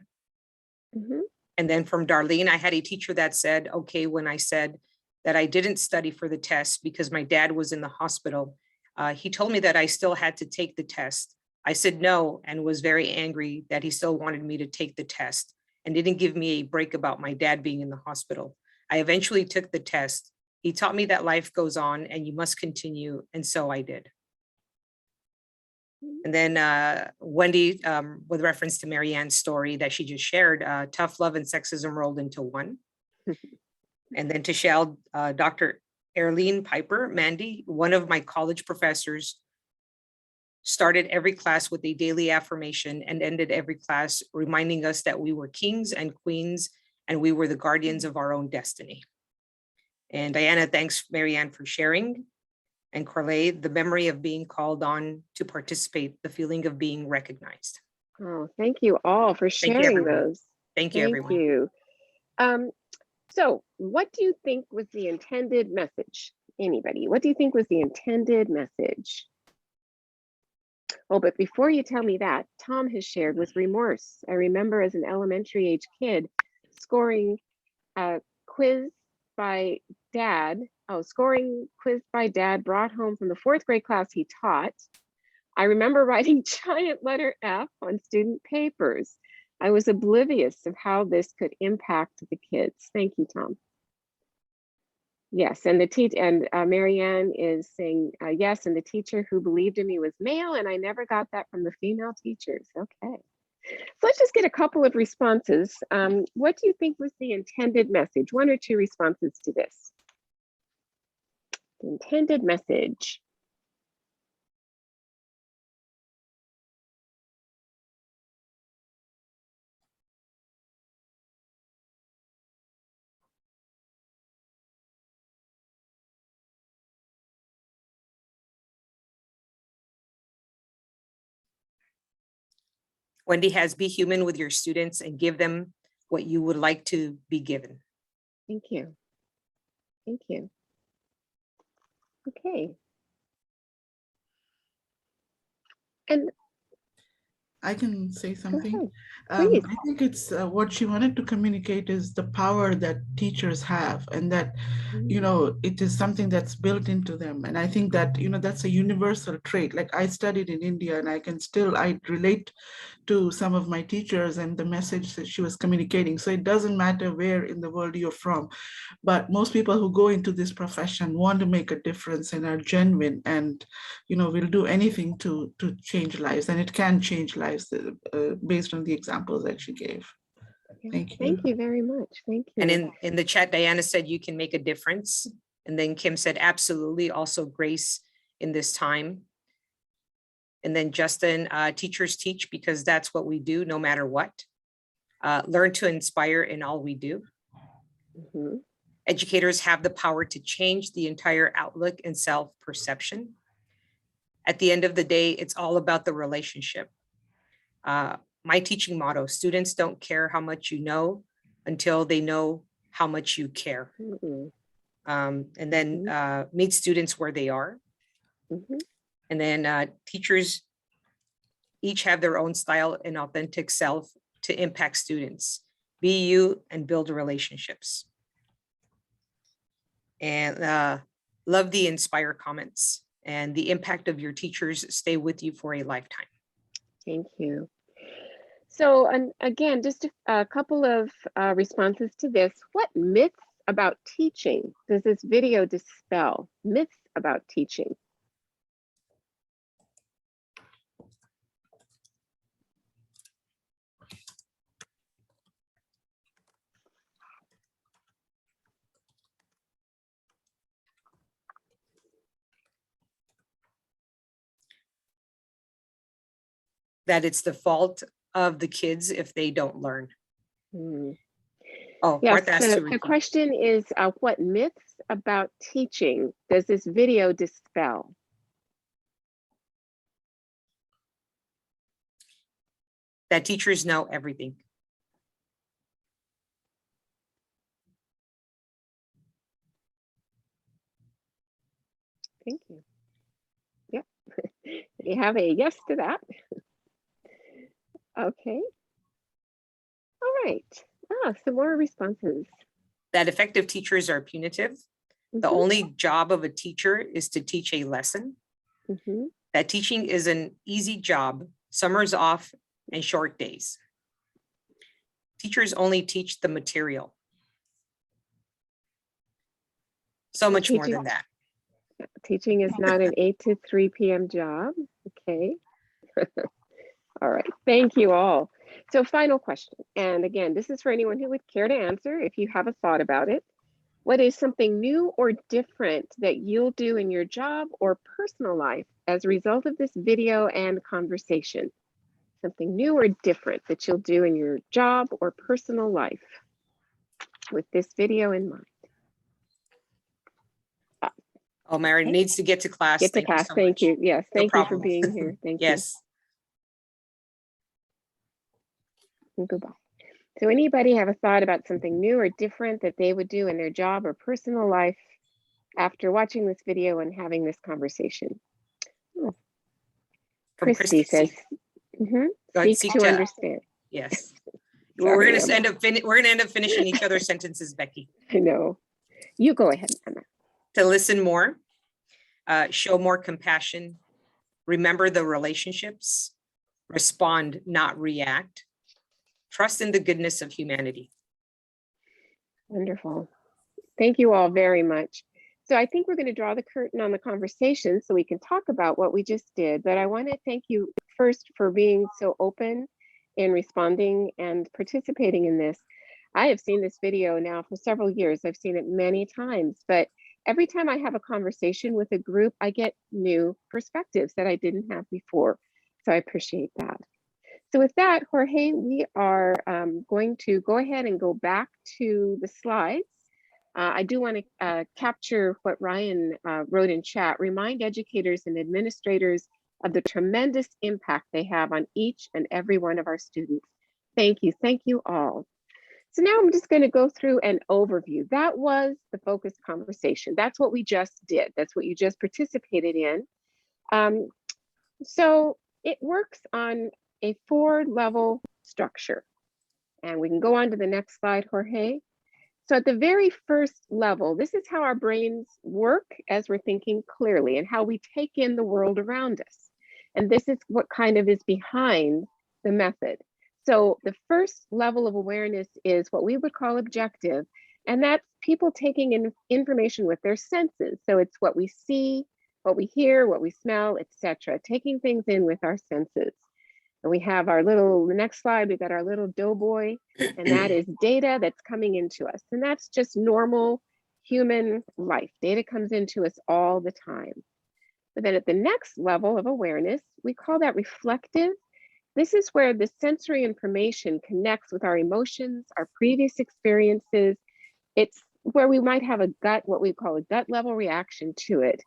And then from Darlene, I had a teacher that said, okay, when I said that I didn't study for the test because my dad was in the hospital, he told me that I still had to take the test. I said no, and was very angry that he still wanted me to take the test and didn't give me a break about my dad being in the hospital. I eventually took the test. He taught me that life goes on and you must continue, and so I did. And then Wendy, with reference to Marianne's story that she just shared, tough love and sexism rolled into one. And then to Shell, Dr. Arlene Piper, Mandy, one of my college professors, started every class with a daily affirmation and ended every class reminding us that we were kings and queens and we were the guardians of our own destiny. And Diana, thanks Marianne for sharing. And Corley, the memory of being called on to participate, the feeling of being recognized. Oh, thank you all for sharing those. Thank you, everyone. Thank you. So what do you think was the intended message? Anybody, what do you think was the intended message? Oh, but before you tell me that, Tom has shared with remorse. I remember as an elementary age kid scoring a quiz by dad. Scoring quiz by dad brought home from the 4th grade class he taught. I remember writing giant letter F on student papers. I was oblivious of how this could impact the kids. Thank you, Tom. Yes, and Marianne is saying yes, and the teacher who believed in me was male, and I never got that from the female teachers. Okay, so let's just get a couple of responses. What do you think was the intended message? 1 or 2 responses to this. The intended message. Wendy has be human with your students and give them what you would like to be given. Thank you. Thank you. Okay. And I can say something. I think it's what she wanted to communicate is the power that teachers have, and that, you know, it is something that's built into them. And I think that, you know, that's a universal trait. Like I studied in India, and I relate to some of my teachers and the message that she was communicating. So it doesn't matter where in the world you're from, but most people who go into this profession want to make a difference and are genuine, and, you know, will do anything to change lives, and it can change lives based on the examples that she gave. Thank you. Thank you very much. Thank you. And in the chat, Diana said you can make a difference. And then Kim said, absolutely, also grace in this time. And then Justin, teachers teach because that's what we do no matter what. Learn to inspire in all we do. Educators have the power to change the entire outlook and self-perception. At the end of the day, it's all about the relationship. My teaching motto, students don't care how much you know until they know how much you care. And then meet students where they are. And then teachers each have their own style and authentic self to impact students. Be you and build relationships. And love the inspire comments, and the impact of your teachers stay with you for a lifetime. Thank you. So, and again, just a couple of responses to this. What myths about teaching does this video dispel? Myths about teaching. That it's the fault of the kids if they don't learn. Oh, Yes, Martha asked to the repeat. question is, what myths about teaching does this video dispel? That teachers know everything. Thank you. Yep, you have a yes to that. Okay. All right. Some more responses. That effective teachers are punitive. The only job of a teacher is to teach a lesson. That teaching is an easy job, summers off and short days. Teachers only teach the material. So much more than that. Teaching is not an 8 to 3 p.m. job. Okay. All right. Thank you all. So final question. And again, this is for anyone who would care to answer if you have a thought about it. What is something new or different that you'll do in your job or personal life as a result of this video and conversation? Something new or different that you'll do in your job or personal life with this video in mind. Oh, Mary needs to get to class. Get to class. Thank you. Yes. No Thank you for problem. being here. Thank you. Yes. And goodbye. So anybody have a thought about something new or different that they would do in their job or personal life after watching this video and having this conversation? Oh. Christy says, seek to understand. Yes. Sorry, we're gonna end up finishing each other's sentences, Becky. I know. You go ahead, Emma. To listen more, show more compassion, remember the relationships, respond, not react, trust in the goodness of humanity. Wonderful. Thank you all very much. So I think we're going to draw the curtain on the conversation so we can talk about what we just did. But I want to thank you first for being so open in responding and participating in this. I have seen this video now for several years. I've seen it many times, but every time I have a conversation with a group, I get new perspectives that I didn't have before. So I appreciate that. So with that, Jorge, we are going to go ahead and go back to the slides. I do want to capture what Ryan wrote in chat. Remind educators and administrators of the tremendous impact they have on each and every one of our students. Thank you all. So now I'm just going to go through an overview. That was the focused conversation. That's what we just did. That's what you just participated in. So it works on a 4-level structure. And we can go on to the next slide, Jorge. So at the very first level, this is how our brains work as we're thinking clearly and how we take in the world around us. And this is what kind of is behind the method. So the first level of awareness is what we would call objective, and that's people taking in information with their senses. So it's what we see, what we hear, what we smell, etc. Taking things in with our senses. And we have our little, the next slide, we've got our little doughboy, and that is data that's coming into us. And that's just normal human life. Data comes into us all the time. But then at the next level of awareness, we call that reflective. This is where the sensory information connects with our emotions, our previous experiences. It's where we might have a gut, what we call a gut level reaction to it.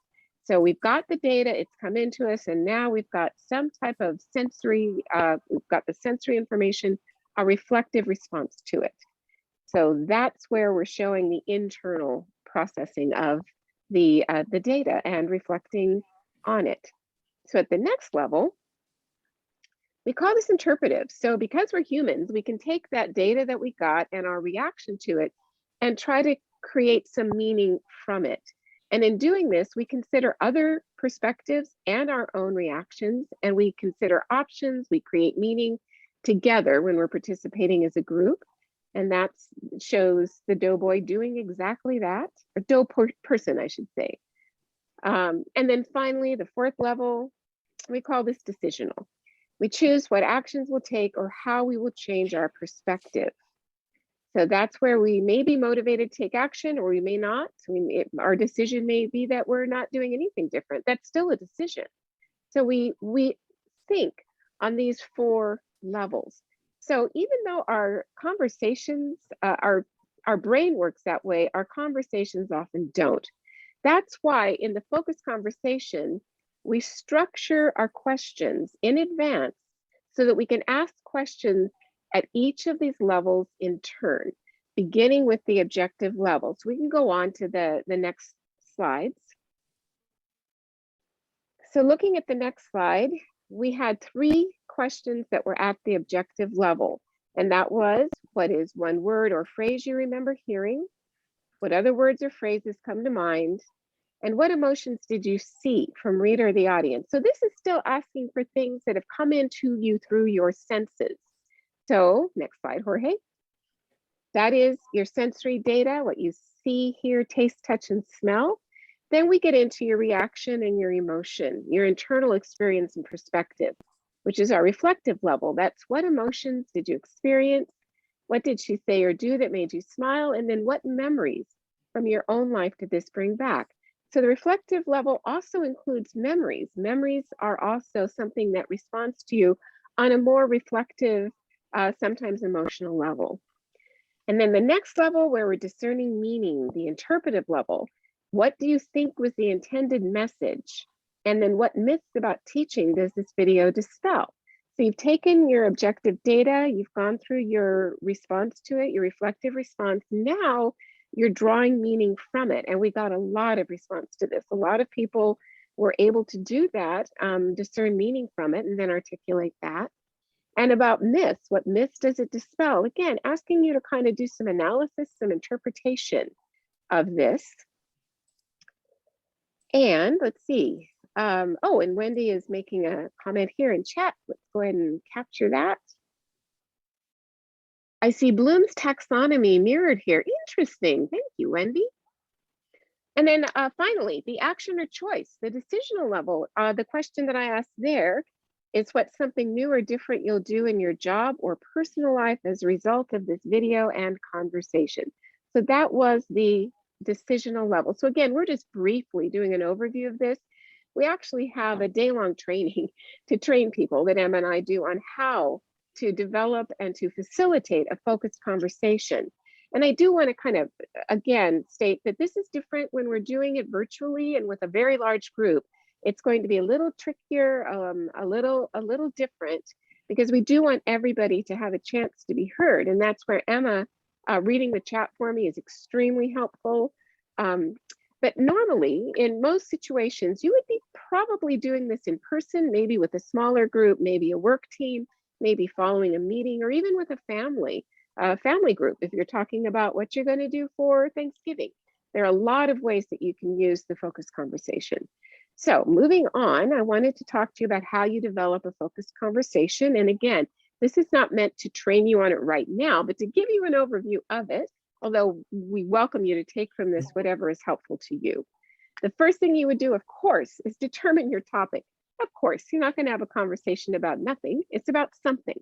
So we've got the data, it's come into us, and now we've got some type of sensory, we've got the sensory information, a reflective response to it. So that's where we're showing the internal processing of the data and reflecting on it. So at the next level, we call this interpretive. So because we're humans, we can take that data that we got and our reaction to it and try to create some meaning from it. And in doing this, we consider other perspectives and our own reactions, and we consider options, we create meaning together when we're participating as a group. And that shows the doughboy doing exactly that, or person, I should say. And then finally, the fourth level, we call this decisional. We choose what actions we'll take or how we will change our perspective. So that's where we may be motivated to take action, or we may not. Our decision may be that we're not doing anything different. That's still a decision. So we think on these 4 levels. So even though our conversations, our brain works that way, our conversations often don't. That's why in the focused conversation, we structure our questions in advance so that we can ask questions at each of these levels in turn, beginning with the objective level. So we can go on to the next slides. So looking at the next slide, we had 3 questions that were at the objective level. And that was, what is one word or phrase you remember hearing? What other words or phrases come to mind? And what emotions did you see from reader or the audience? So this is still asking for things that have come into you through your senses. So next slide, Jorge. That is your sensory data, what you see, hear, taste, touch, and smell. Then we get into your reaction and your emotion, your internal experience and perspective, which is our reflective level. That's what emotions did you experience? What did she say or do that made you smile? And then what memories from your own life did this bring back? So the reflective level also includes memories. Memories are also something that responds to you on a more reflective, sometimes emotional level. And then the next level, where we're discerning meaning, the interpretive level. What do you think was the intended message? And then what myths about teaching does this video dispel? So you've taken your objective data, you've gone through your response to it, your reflective response. Now you're drawing meaning from it. And we got a lot of response to this. A lot of people were able to do that, discern meaning from it, and then articulate that. And about myths, what myths does it dispel? Again, asking you to kind of do some analysis, some interpretation of this. And let's see. Oh, and Wendy is making a comment here in chat. Let's go ahead and capture that. I see Bloom's taxonomy mirrored here. Interesting. Thank you, Wendy. And then finally, the action or choice, the decisional level. The question that I asked there is what's something new or different you'll do in your job or personal life as a result of this video and conversation. So that was the decisional level. So again, we're just briefly doing an overview of this. We actually have a day-long training to train people that Emma and I do on how to develop and to facilitate a focused conversation. And I do want to kind of, again, state that this is different when we're doing it virtually and with a very large group. It's going to be a little trickier, a little different, because we do want everybody to have a chance to be heard. And that's where Emma reading the chat for me is extremely helpful. But normally, in most situations, you would be probably doing this in person, maybe with a smaller group, maybe a work team, maybe following a meeting, or even with a family group, if you're talking about what you're going to do for Thanksgiving. There are a lot of ways that you can use the focused conversation. So moving on, I wanted to talk to you about how you develop a focused conversation. And again, this is not meant to train you on it right now, but to give you an overview of it, although we welcome you to take from this whatever is helpful to you. The first thing you would do, of course, is determine your topic. Of course, you're not going to have a conversation about nothing. It's about something.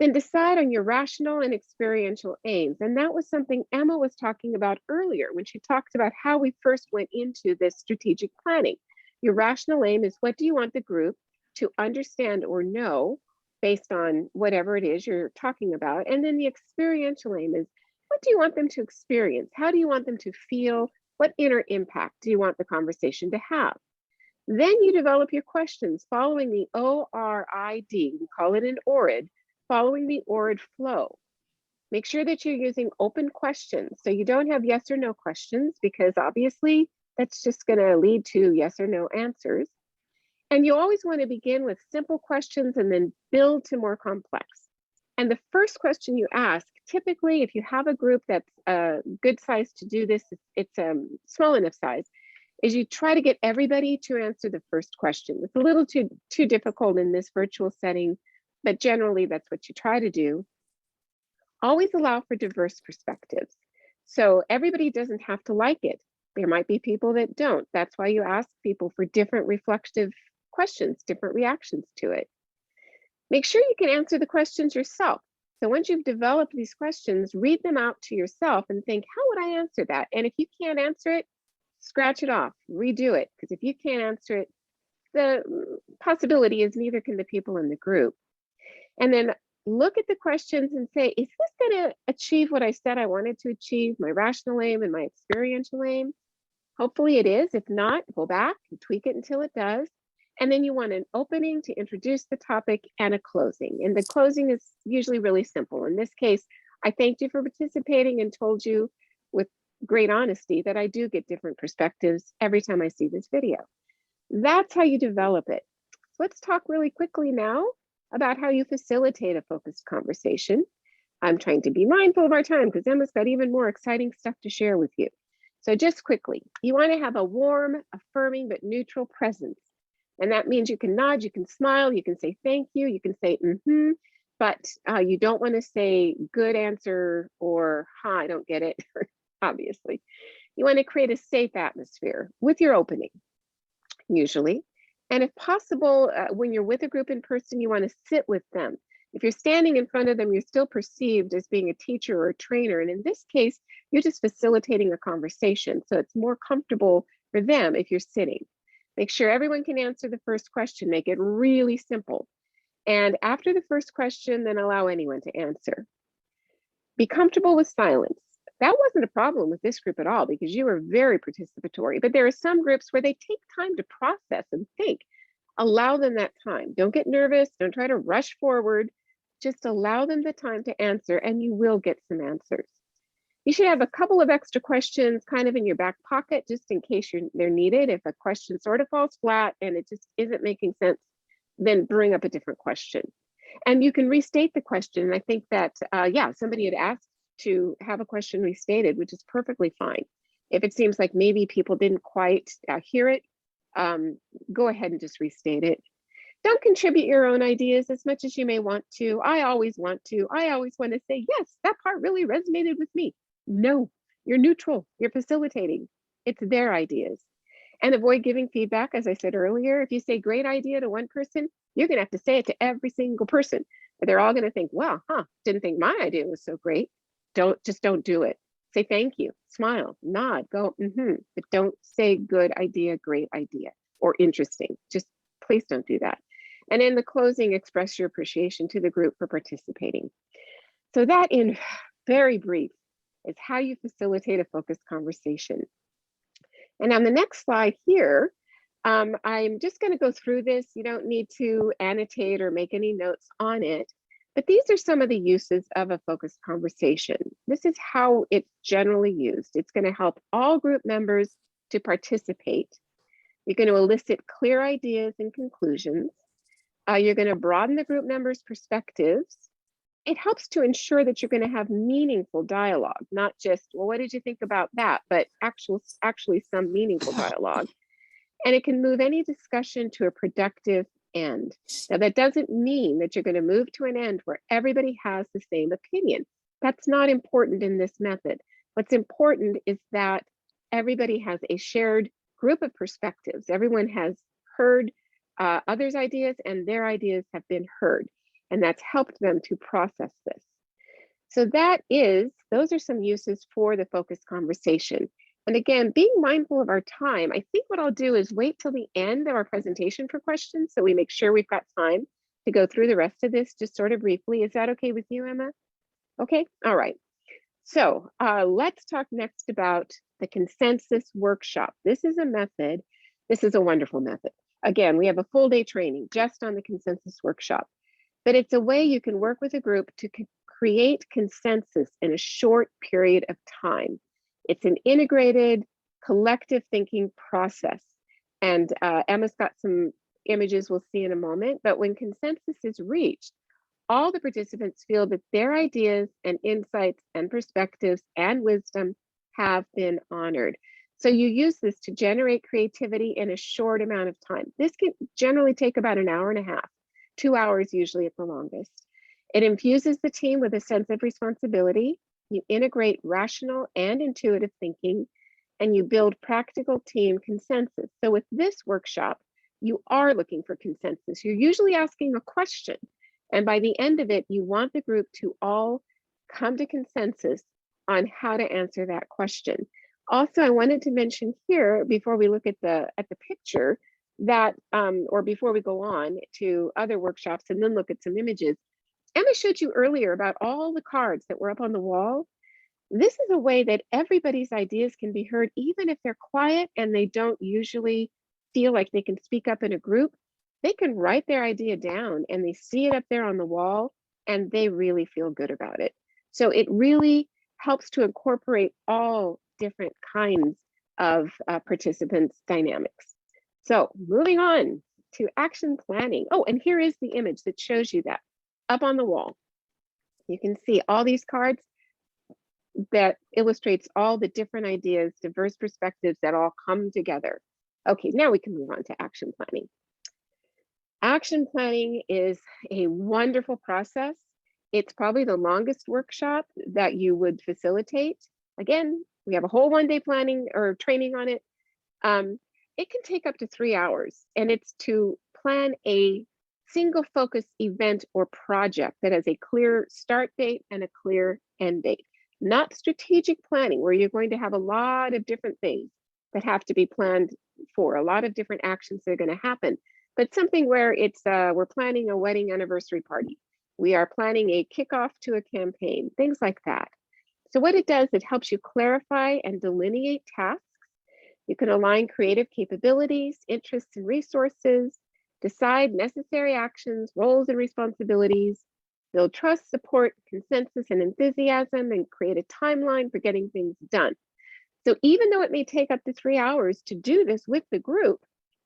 Then decide on your rational and experiential aims. And that was something Emma was talking about earlier when she talked about how we first went into this strategic planning. Your rational aim is, what do you want the group to understand or know based on whatever it is you're talking about? And then the experiential aim is, What do you want them to experience? How do you want them to feel? What inner impact do you want the conversation to have? Then you develop your questions following the ORID, we call it an ORID, following the ORID flow. Make sure that you're using open questions. So you don't have yes or no questions, because obviously that's just going to lead to yes or no answers. And you always want to begin with simple questions and then build to more complex. And the first question you ask, typically, if you have a group that's a good size to do this, it's a small enough size, is you try to get everybody to answer the first question. It's a little too difficult in this virtual setting, but generally that's what you try to do. Always allow for diverse perspectives. So everybody doesn't have to like it. There might be people that don't. That's why you ask people for different reflective questions, different reactions to it. Make sure you can answer the questions yourself. So once you've developed these questions, read them out to yourself and think, how would I answer that? And if you can't answer it, scratch it off, redo it. Because if you can't answer it, the possibility is neither can the people in the group. And then look at the questions and say, is this going to achieve what I said I wanted to achieve, my rational aim and my experiential aim? Hopefully it is. If not, go back and tweak it until it does. And then you want an opening to introduce the topic and a closing. And the closing is usually really simple. In this case, I thanked you for participating and told you with great honesty that I do get different perspectives every time I see this video. That's how you develop it. So let's talk really quickly now about how you facilitate a focused conversation. I'm trying to be mindful of our time because Emma's got even more exciting stuff to share with you. So just quickly, you want to have a warm, affirming, but neutral presence. And that means you can nod, you can smile, you can say thank you, you can say mm-hmm, but you don't want to say good answer or I don't get it, obviously. You want to create a safe atmosphere with your opening, usually. And if possible, when you're with a group in person, you want to sit with them. If you're standing in front of them, you're still perceived as being a teacher or a trainer. And in this case, you're just facilitating a conversation. So it's more comfortable for them if you're sitting. Make sure everyone can answer the first question. Make it really simple. And after the first question, then allow anyone to answer. Be comfortable with silence. That wasn't a problem with this group at all because you were very participatory, but there are some groups where they take time to process and think. Allow them that time. Don't get nervous. Don't try to rush forward. Just allow them the time to answer and you will get some answers. You should have a couple of extra questions kind of in your back pocket just in case they're needed. If a question sort of falls flat and it just isn't making sense, then bring up a different question. And you can restate the question. And I think that, somebody had asked to have a question restated, which is perfectly fine. If it seems like maybe people didn't quite hear it, go ahead and just restate it. Don't contribute your own ideas as much as you may want to. I always want to say, yes, that part really resonated with me. No, you're neutral, you're facilitating. It's their ideas. And avoid giving feedback. As I said earlier, if you say great idea to one person, you're gonna have to say it to every single person. But they're all gonna think, wow, didn't think my idea was so great. Don't do it. Say thank you, smile, nod, go, but don't say good idea, great idea, or interesting. Just please don't do that. And in the closing, express your appreciation to the group for participating. So that in very brief is how you facilitate a focused conversation. And on the next slide here, I'm just going to go through this. You don't need to annotate or make any notes on it, but these are some of the uses of a focused conversation. This is how it's generally used. It's going to help all group members to participate. You're going to elicit clear ideas and conclusions. You're going to broaden the group members' perspectives. It helps to ensure that you're going to have meaningful dialogue, not just, well, what did you think about that? But actually some meaningful dialogue. And it can move any discussion to a productive end. Now, that doesn't mean that you're going to move to an end where everybody has the same opinion. That's not important in this method. What's important is that everybody has a shared group of perspectives. Everyone has heard others' ideas and their ideas have been heard. And that's helped them to process this. So those are some uses for the focused conversation. And again, being mindful of our time, I think what I'll do is wait till the end of our presentation for questions so we make sure we've got time to go through the rest of this just sort of briefly. Is that okay with you, Emma? Okay, all right. So let's talk next about the consensus workshop. This is a method. This is a wonderful method. Again, we have a full day training just on the consensus workshop, but it's a way you can work with a group to create consensus in a short period of time. It's an integrated collective thinking process. And Emma's got some images we'll see in a moment, but when consensus is reached, all the participants feel that their ideas and insights and perspectives and wisdom have been honored. So you use this to generate creativity in a short amount of time. This can generally take about an hour and a half, 2 hours usually at the longest. It infuses the team with a sense of responsibility. You integrate rational and intuitive thinking, and you build practical team consensus. So with this workshop, you are looking for consensus. You're usually asking a question, and by the end of it, you want the group to all come to consensus on how to answer that question. Also, I wanted to mention here, before we look at the picture, that, or before we go on to other workshops and then look at some images, Emma showed you earlier about all the cards that were up on the wall. This is a way that everybody's ideas can be heard, even if they're quiet and they don't usually feel like they can speak up in a group. They can write their idea down and they see it up there on the wall and they really feel good about it. So it really helps to incorporate all different kinds of participants' dynamics. So moving on to action planning. Oh, and here is the image that shows you that up on the wall. You can see all these cards that illustrates all the different ideas, diverse perspectives that all come together. Okay, now we can move on to action planning. Action planning is a wonderful process. It's probably the longest workshop that you would facilitate. Again, we have a whole one-day planning or training on it. It can take up to 3 hours, and it's to plan a single focus event or project that has a clear start date and a clear end date. Not strategic planning, where you're going to have a lot of different things that have to be planned for, a lot of different actions that are going to happen, but something where it's we're planning a wedding anniversary party. We are planning a kickoff to a campaign, things like that. So what it does, it helps you clarify and delineate tasks. You can align creative capabilities, interests, and resources, decide necessary actions, roles, and responsibilities, build trust, support, consensus, and enthusiasm, and create a timeline for getting things done. So even though it may take up to 3 hours to do this with the group,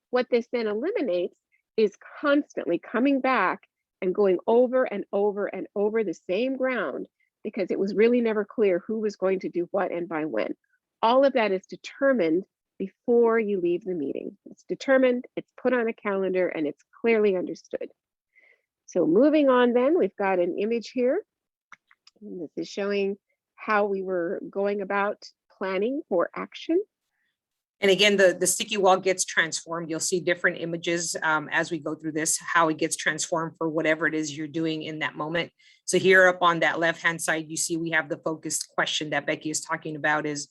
what this then eliminates is constantly coming back and going over and over and over the same ground, because it was really never clear who was going to do what and by when. All of that is determined before you leave the meeting. It's determined, it's put on a calendar, and it's clearly understood. So moving on then, we've got an image here. And this is showing how we were going about planning for action. And again, the sticky wall gets transformed. You'll see different images as we go through this, how it gets transformed for whatever it is you're doing in that moment. So here up on that left-hand side, you see we have the focused question that Becky is talking about. Is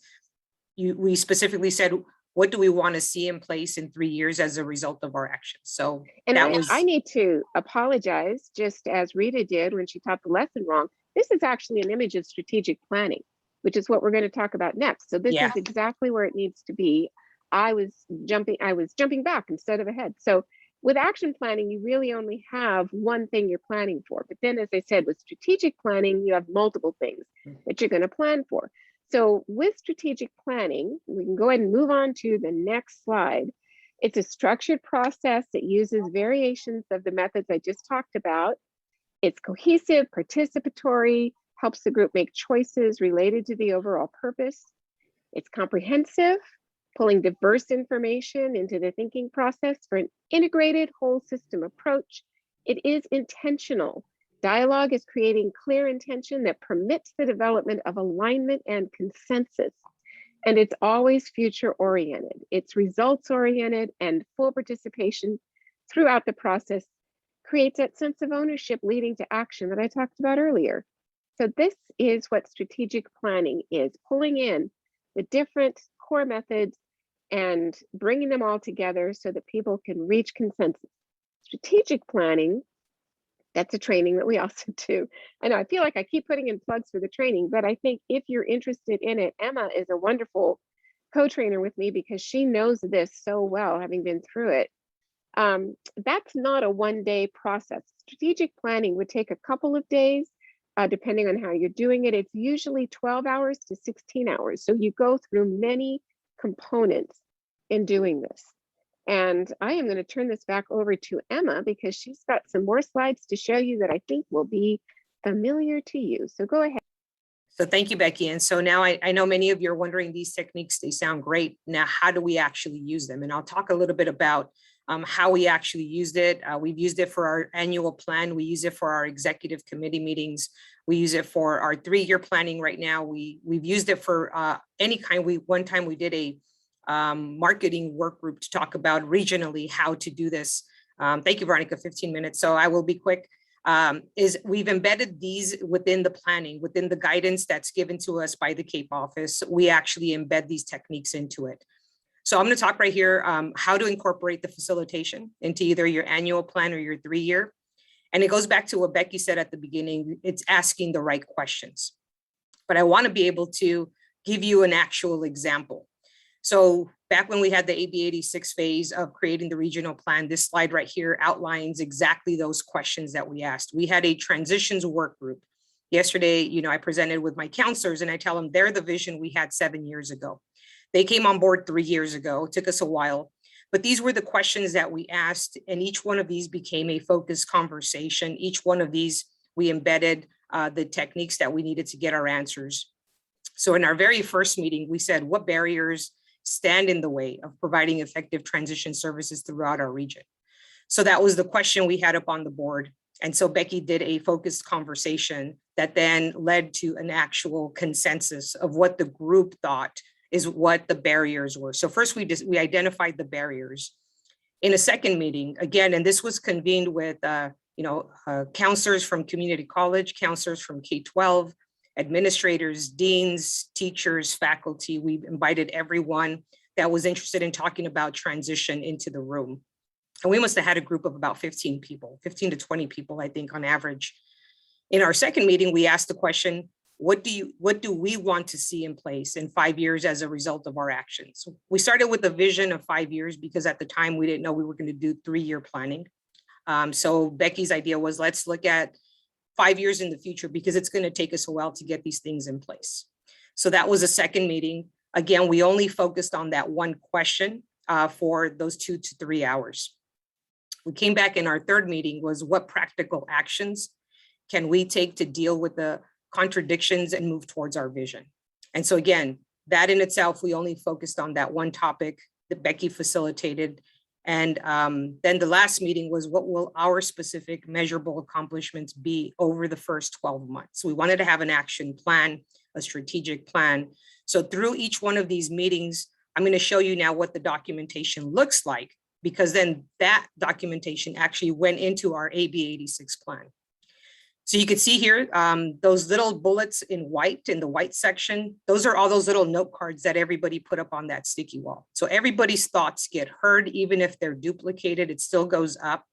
we specifically said, what do we want to see in place in 3 years as a result of our actions? So and that was, I need to apologize, just as Rita did when she taught the lesson wrong. This is actually an image of strategic planning, which is what we're going to talk about next. So this is exactly where it needs to be. I was jumping back instead of ahead. So with action planning, you really only have one thing you're planning for. But then, as I said, with strategic planning, you have multiple things that you're going to plan for. So with strategic planning, we can go ahead and move on to the next slide. It's a structured process that uses variations of the methods I just talked about. It's cohesive, participatory, helps the group make choices related to the overall purpose. It's comprehensive, pulling diverse information into the thinking process for an integrated whole system approach. It is intentional. Dialogue is creating clear intention that permits the development of alignment and consensus. And it's always future oriented. It's results oriented, and full participation throughout the process creates that sense of ownership leading to action that I talked about earlier. So this is what strategic planning is, pulling in the different core methods and bringing them all together so that people can reach consensus. Strategic planning That's a training that we also do. I know I feel like I keep putting in plugs for the training, but I think if you're interested in it, Emma is a wonderful co-trainer with me because she knows this so well, having been through it. That's not a one-day process. Strategic planning would take a couple of days, depending on how you're doing it. It's usually 12 hours to 16 hours. So you go through many components in doing this. And I am going to turn this back over to Emma because she's got some more slides to show you that I think will be familiar to you. So go ahead. So thank you, Becky. And so now I know many of you are wondering, these techniques, they sound great. Now, how do we actually use them? And I'll talk a little bit about how we actually used it. We've used it for our annual plan. We use it for our executive committee meetings. We use it for our 3-year planning right now. We've used it for any kind. One time we did a marketing work group to talk about regionally how to do this. Thank you, Veronica, 15 minutes. So I will be quick. Is we've embedded these within the planning, within the guidance that's given to us by the CAPE office. We actually embed these techniques into it. So I'm going to talk right here how to incorporate the facilitation into either your annual plan or your 3-year. And it goes back to what Becky said at the beginning. It's asking the right questions. But I want to be able to give you an actual example. So back when we had the AB 86 phase of creating the regional plan, this slide right here outlines exactly those questions that we asked. We had a transitions work group. Yesterday, I presented with my counselors and I tell them they're the vision we had 7 years ago. They came on board 3 years ago. It took us a while, but these were the questions that we asked. And each one of these became a focused conversation. Each one of these, we embedded the techniques that we needed to get our answers. So in our very first meeting, we said, what barriers stand in the way of providing effective transition services throughout our region? So that was the question we had up on the board. And so Becky did a focused conversation that then led to an actual consensus of what the group thought is what the barriers were. So first we identified the barriers. In a second meeting, again, and this was convened with counselors from community college, counselors from K-12, administrators, deans, teachers, faculty. We invited everyone that was interested in talking about transition into the room. And we must have had a group of about 15 people, 15 to 20 people, I think, on average. In our second meeting, we asked the question, what do we want to see in place in 5 years as a result of our actions? We started with a vision of 5 years because at the time we didn't know we were going to do 3-year planning. So Becky's idea was, let's look at 5 years in the future because it's going to take us a while to get these things in place. So that was a second meeting. Again, we only focused on that one question for those 2 to 3 hours. We came back in our third meeting was, what practical actions can we take to deal with the contradictions and move towards our vision? And so again, that in itself, we only focused on that one topic that Becky facilitated. And then the last meeting was, what will our specific measurable accomplishments be over the first 12 months? We wanted to have an action plan, a strategic plan. So through each one of these meetings, I'm going to show you now what the documentation looks like, because then that documentation actually went into our AB 86 plan. So you can see here, those little bullets in white, in the white section, those are all those little note cards that everybody put up on that sticky wall. So everybody's thoughts get heard, even if they're duplicated, it still goes up.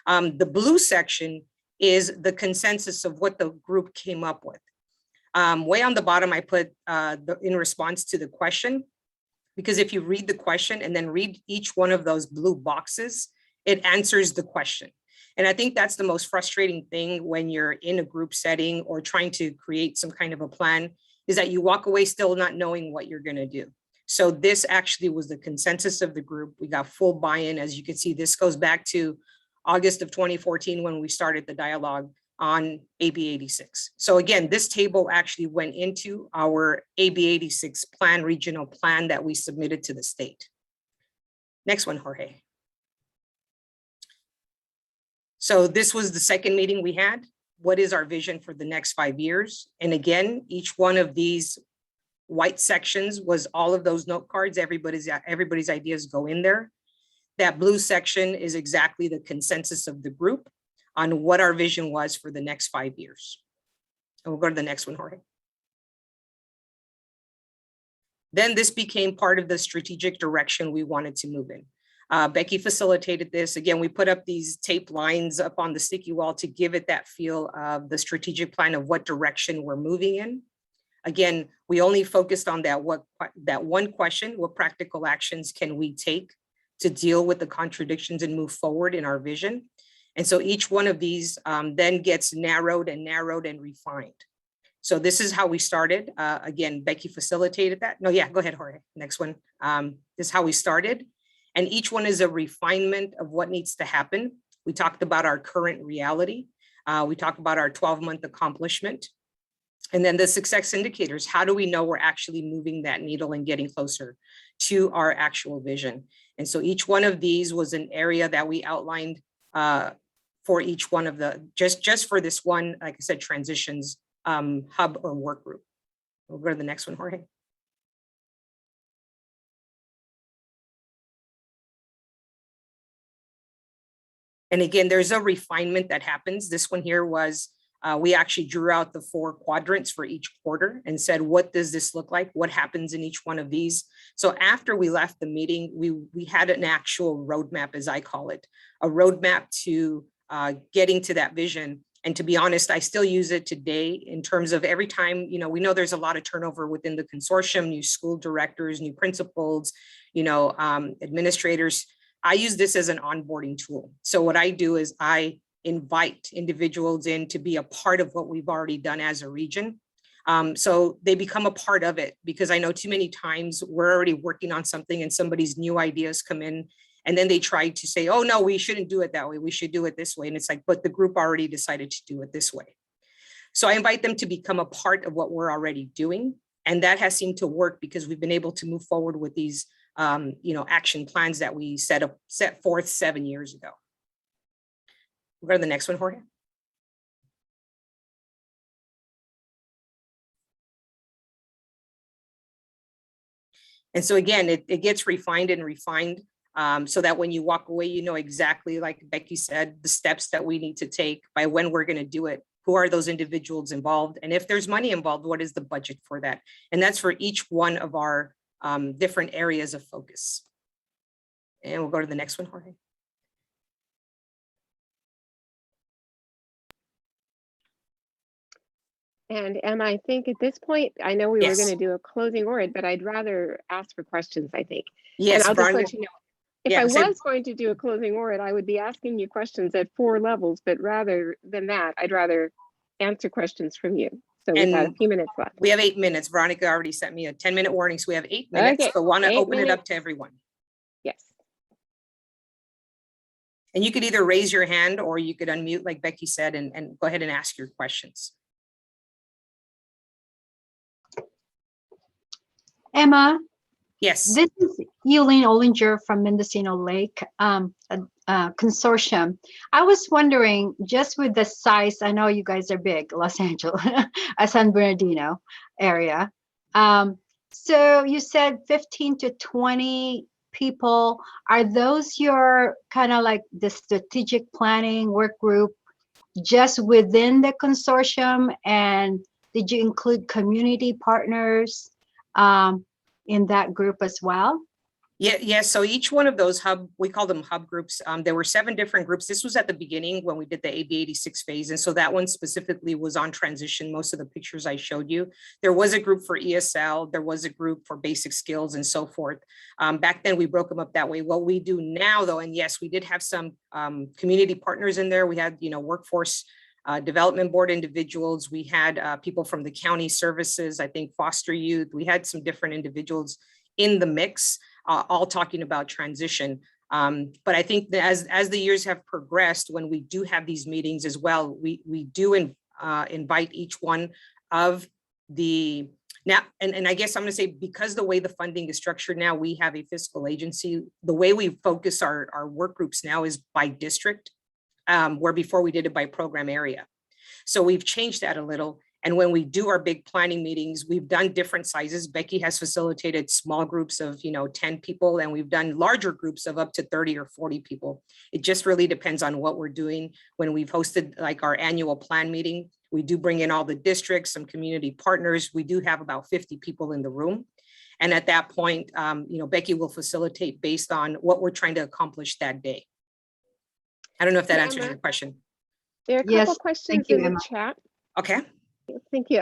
The blue section is the consensus of what the group came up with. Way on the bottom, I put in response to the question, because if you read the question and then read each one of those blue boxes, it answers the question. And I think that's the most frustrating thing when you're in a group setting or trying to create some kind of a plan, is that you walk away still not knowing what you're going to do. So this actually was the consensus of the group. We got full buy-in. As you can see, this goes back to August of 2014 when we started the dialogue on AB 86. So again, this table actually went into our AB 86 plan, regional plan that we submitted to the state. Next one, Jorge. So this was the second meeting we had. What is our vision for the next 5 years? And again, each one of these white sections was all of those note cards. Everybody's ideas go in there. That blue section is exactly the consensus of the group on what our vision was for the next 5 years. And we'll go to the next one, Jorge. Then this became part of the strategic direction we wanted to move in. Becky facilitated this. Again, we put up these tape lines up on the sticky wall to give it that feel of the strategic plan of what direction we're moving in. Again, we only focused on that one question: what practical actions can we take to deal with the contradictions and move forward in our vision? And so each one of these then gets narrowed and refined. So this is how we started. Again, Becky facilitated that. No, yeah, go ahead, Jorge. Next one. This is how we started. And each one is a refinement of what needs to happen. We talked about our current reality. We talked about our 12-month accomplishment. And then the success indicators. How do we know we're actually moving that needle and getting closer to our actual vision? And so each one of these was an area that we outlined for each one of the, just for this one, like I said, transitions hub or work group. We'll go to the next one, Jorge. And again, there's a refinement that happens. This one here was, we actually drew out the 4 quadrants for each quarter and said, what does this look like? What happens in each one of these? So after we left the meeting, we had an actual roadmap, as I call it, a roadmap to getting to that vision. And to be honest, I still use it today in terms of every time, we know there's a lot of turnover within the consortium, new school directors, new principals, administrators. I use this as an onboarding tool. So what I do is I invite individuals in to be a part of what we've already done as a region. So they become a part of it, because I know too many times we're already working on something and somebody's new ideas come in and then they try to say, oh no, we shouldn't do it that way. We should do it this way. And it's like, but the group already decided to do it this way. So I invite them to become a part of what we're already doing. And that has seemed to work because we've been able to move forward with these action plans that we set forth 7 years ago. We'll go to the next one, Jorge. And so again, it gets refined and refined so that when you walk away, you know exactly, like Becky said, the steps that we need to take, by when we're going to do it, who are those individuals involved, and if there's money involved, what is the budget for that? And that's for each one of our different areas of focus. And we'll go to the next one, Jorge. And Emma, I think at this point, I know we were Yes. going to do a closing word, but I'd rather ask for questions, I think. Yes, and I'll Veronica. just let you know, if Yeah, I so- was going to do a closing word, I would be asking you questions at 4 levels, but rather than that, I'd rather answer questions from you. So we've got a And few minutes left. we have 8 minutes. Veronica already sent me a 10-minute warning, so we have 8 minutes, Okay, but want to 8 open it up minutes. to everyone. Yes. And you could either raise your hand or you could unmute, like Becky said, and go ahead and ask your questions. Emma, Yes. this is Eileen Ollinger from Mendocino Lake Consortium. I was wondering, just with the size, I know you guys are big, Los Angeles, San Bernardino area. So you said 15 to 20 people. Are those your kind of like the strategic planning work group just within the consortium? And did you include community partners in that group as well? Yeah. So each one of those we call them hub groups. There were 7 different groups. This was at the beginning when we did the AB 86 phase. And so that one specifically was on transition. Most of the pictures I showed you, there was a group for ESL, there was a group for basic skills and so forth. Back then we broke them up that way. What we do now though, and yes, we did have some community partners in there. We had, workforce development board individuals. We had people from the county services, I think foster youth. We had some different individuals in the mix, all talking about transition. But I think that as the years have progressed, when we do have these meetings as well, we do invite each one of the, now, and I guess I'm going to say, because the way the funding is structured now, we have a fiscal agency. The way we focus our work groups now is by district, where before we did it by program area. So we've changed that a little. And when we do our big planning meetings, we've done different sizes. Becky has facilitated small groups of, 10 people, and we've done larger groups of up to 30 or 40 people. It just really depends on what we're doing. When we've hosted like our annual plan meeting, we do bring in all the districts, some community partners. We do have about 50 people in the room. And at that point, Becky will facilitate based on what we're trying to accomplish that day. I don't know if that Hey, answers Emma. your question. There are a Yes, couple questions thank you, in the Emma. chat. Okay. Thank you.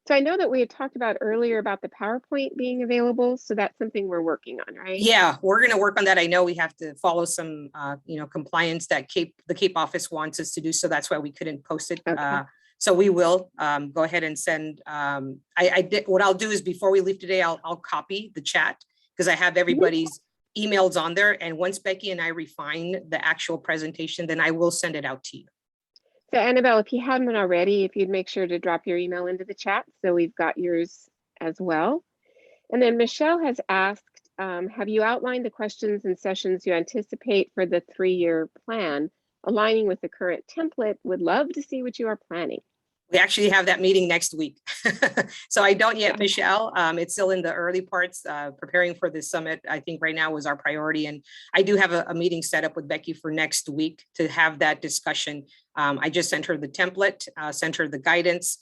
So I know that we had talked about earlier about the PowerPoint being available. So that's something we're working on, right? Yeah, we're going to work on that. I know we have to follow some, compliance that the Cape office wants us to do. So that's why we couldn't post it. Okay. So we will go ahead and send. What I'll do is before we leave today, I'll copy the chat because I have everybody's emails on there. And once Becky and I refine the actual presentation, then I will send it out to you. So Annabelle, if you haven't already, if you'd make sure to drop your email into the chat, so we've got yours as well. And then Michelle has asked, have you outlined the questions and sessions you anticipate for the 3-year plan, aligning with the current template? Would love to see what you are planning. We actually have that meeting next week. So I don't yet, Michelle. It's still in the early parts, preparing for this summit. I think right now was our priority. And I do have a meeting set up with Becky for next week to have that discussion. I just sent her the template, sent her the guidance,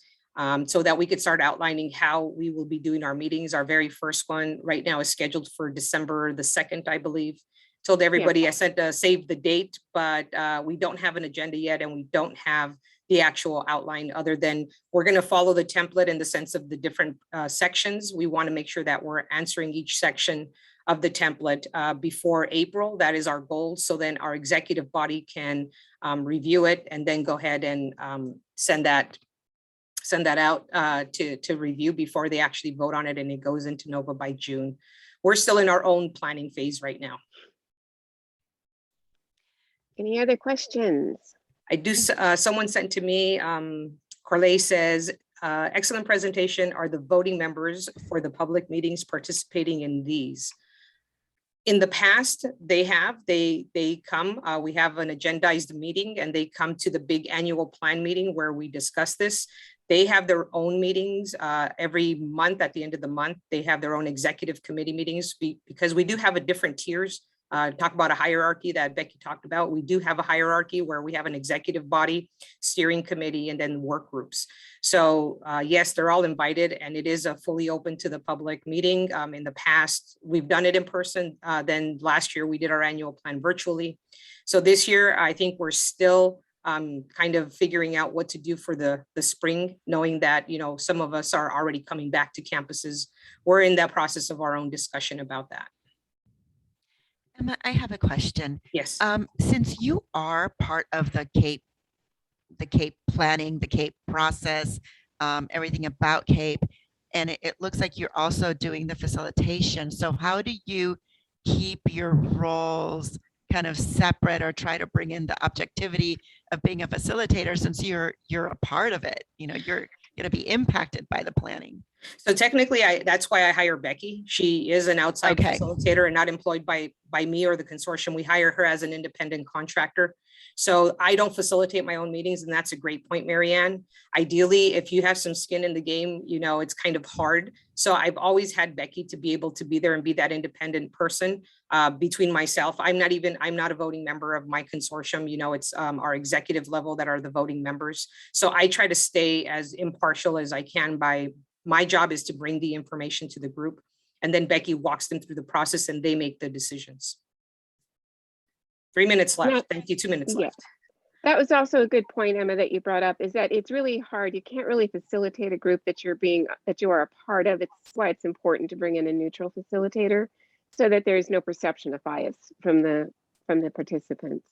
so that we could start outlining how we will be doing our meetings. Our very first one right now is scheduled for December the 2nd, I believe. Told everybody I sent save the date, but we don't have an agenda yet, and we don't have the actual outline other than we're going to follow the template in the sense of the different sections. We want to make sure that we're answering each section of the template before April. That is our goal. So then our executive body can review it and then go ahead and send that out to review before they actually vote on it, and it goes into NOVA by June. We're still in our own planning phase right now. Any other questions? I do. Someone sent to me, Corley says, excellent presentation. Are the voting members for the public meetings participating in these? In the past, they come, we have an agendized meeting and they come to the big annual plan meeting where we discuss this. They have their own meetings every month. At the end of the month, they have their own executive committee meetings because we do have a different tiers. Talk about a hierarchy that Becky talked about. We do have a hierarchy where we have an executive body, steering committee, and then work groups. So yes, they're all invited, and it is a fully open to the public meeting. In the past, we've done it in person. Then last year we did our annual plan virtually. So this year, I think we're still kind of figuring out what to do for the spring, knowing that, some of us are already coming back to campuses. We're in that process of our own discussion about that. Emma, I have a question. Yes. Since you are part of the CAPE planning, the CAPE process, everything about CAPE, and it looks like you're also doing the facilitation. So how do you keep your roles kind of separate or try to bring in the objectivity of being a facilitator since you're a part of it? You're going to be impacted by the planning. So technically, that's why I hire Becky. She is an outside facilitator and not employed by me or the consortium. We hire her as an independent contractor. So I don't facilitate my own meetings, and that's a great point, Marianne. Ideally, if you have some skin in the game, it's kind of hard. So I've always had Becky to be able to be there and be that independent person between myself. I'm not a voting member of my consortium. It's our executive level that are the voting members. So I try to stay as impartial as I can. My job is to bring the information to the group, and then Becky walks them through the process and they make the decisions. 3 minutes left. Thank you. 2 minutes left. That was also a good point, Emma, that you brought up, is that it's really hard. You can't really facilitate a group that you are a part of. It's why it's important to bring in a neutral facilitator so that there's no perception of bias from the participants.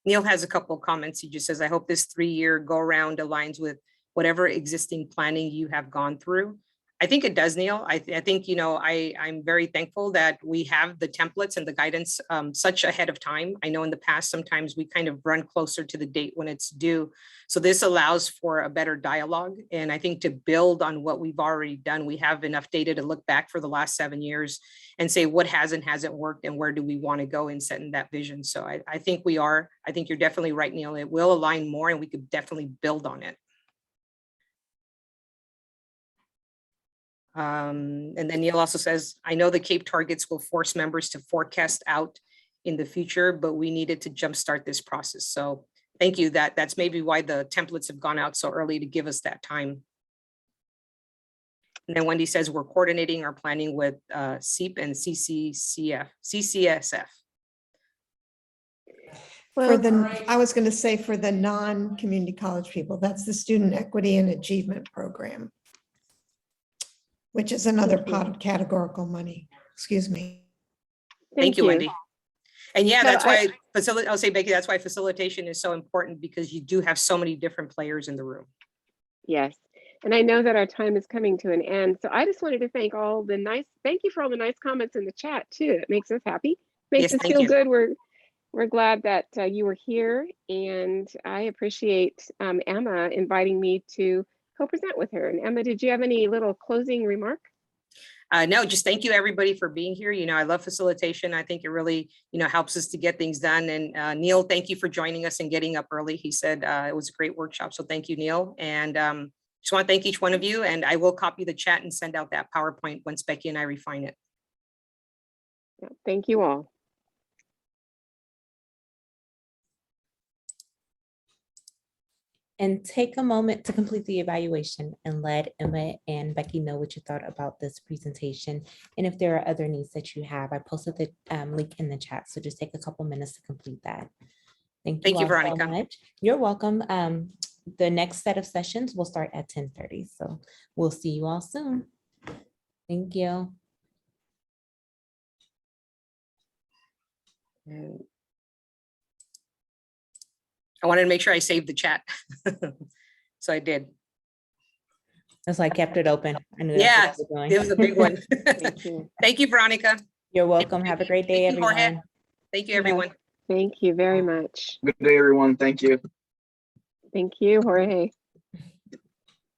Neil has a couple of comments. He just says, I hope this 3-year go around aligns with whatever existing planning you have gone through. I think it does, Neil. I think, I'm very thankful that we have the templates and the guidance such ahead of time. I know in the past, sometimes we kind of run closer to the date when it's due. So this allows for a better dialogue. And I think to build on what we've already done, we have enough data to look back for the last 7 years and say what has and hasn't worked and where do we want to go in setting that vision. So I think we are. I think you're definitely right, Neil. It will align more and we could definitely build on it. And then Neil also says, I know the CAPE targets will force members to forecast out in the future, but we needed to jumpstart this process. So thank you. That's maybe why the templates have gone out so early to give us that time. And then Wendy says we're coordinating our planning with SEEP and CCSF. For the, I was going to say for the non-community college people, that's the Student Equity and Achievement Program, which is another pot of categorical money. Excuse me. Thank you, Wendy. And yeah, So that's why I'll say, Becky, that's why facilitation is so important, because you do have so many different players in the room. Yes. And I know that our time is coming to an end. So I just wanted to thank you for all the nice comments in the chat too. It makes us happy, makes Yes, us thank feel you. good. We're glad that you were here, and I appreciate Emma inviting me to co-present with her. And Emma, did you have any little closing remark? No, just thank you everybody for being here. You know, I love facilitation. I think it really, helps us to get things done. And Neil, thank you for joining us and getting up early. He said it was a great workshop. So thank you, Neil. And just want to thank each one of you. And I will copy the chat and send out that PowerPoint once Becky and I refine it. Yeah, thank you all. And take a moment to complete the evaluation and let Emma and Becky know what you thought about this presentation. And if there are other needs that you have, I posted the link in the chat. So just take a couple minutes to complete that. Thank you all Veronica. so much. You're welcome. The next set of sessions will start at 10:30. So we'll see you all soon. Thank you. I wanted to make sure I saved the chat. So I did. That's why I kept it open. I knew Yeah, that's what you were it doing. was a big one. Thank you. Thank you, Veronica. You're welcome. Have a great day, Thank you, Jorge. everyone. Thank you, everyone. Thank you very much. Good day, everyone. Thank you. Thank you, Jorge.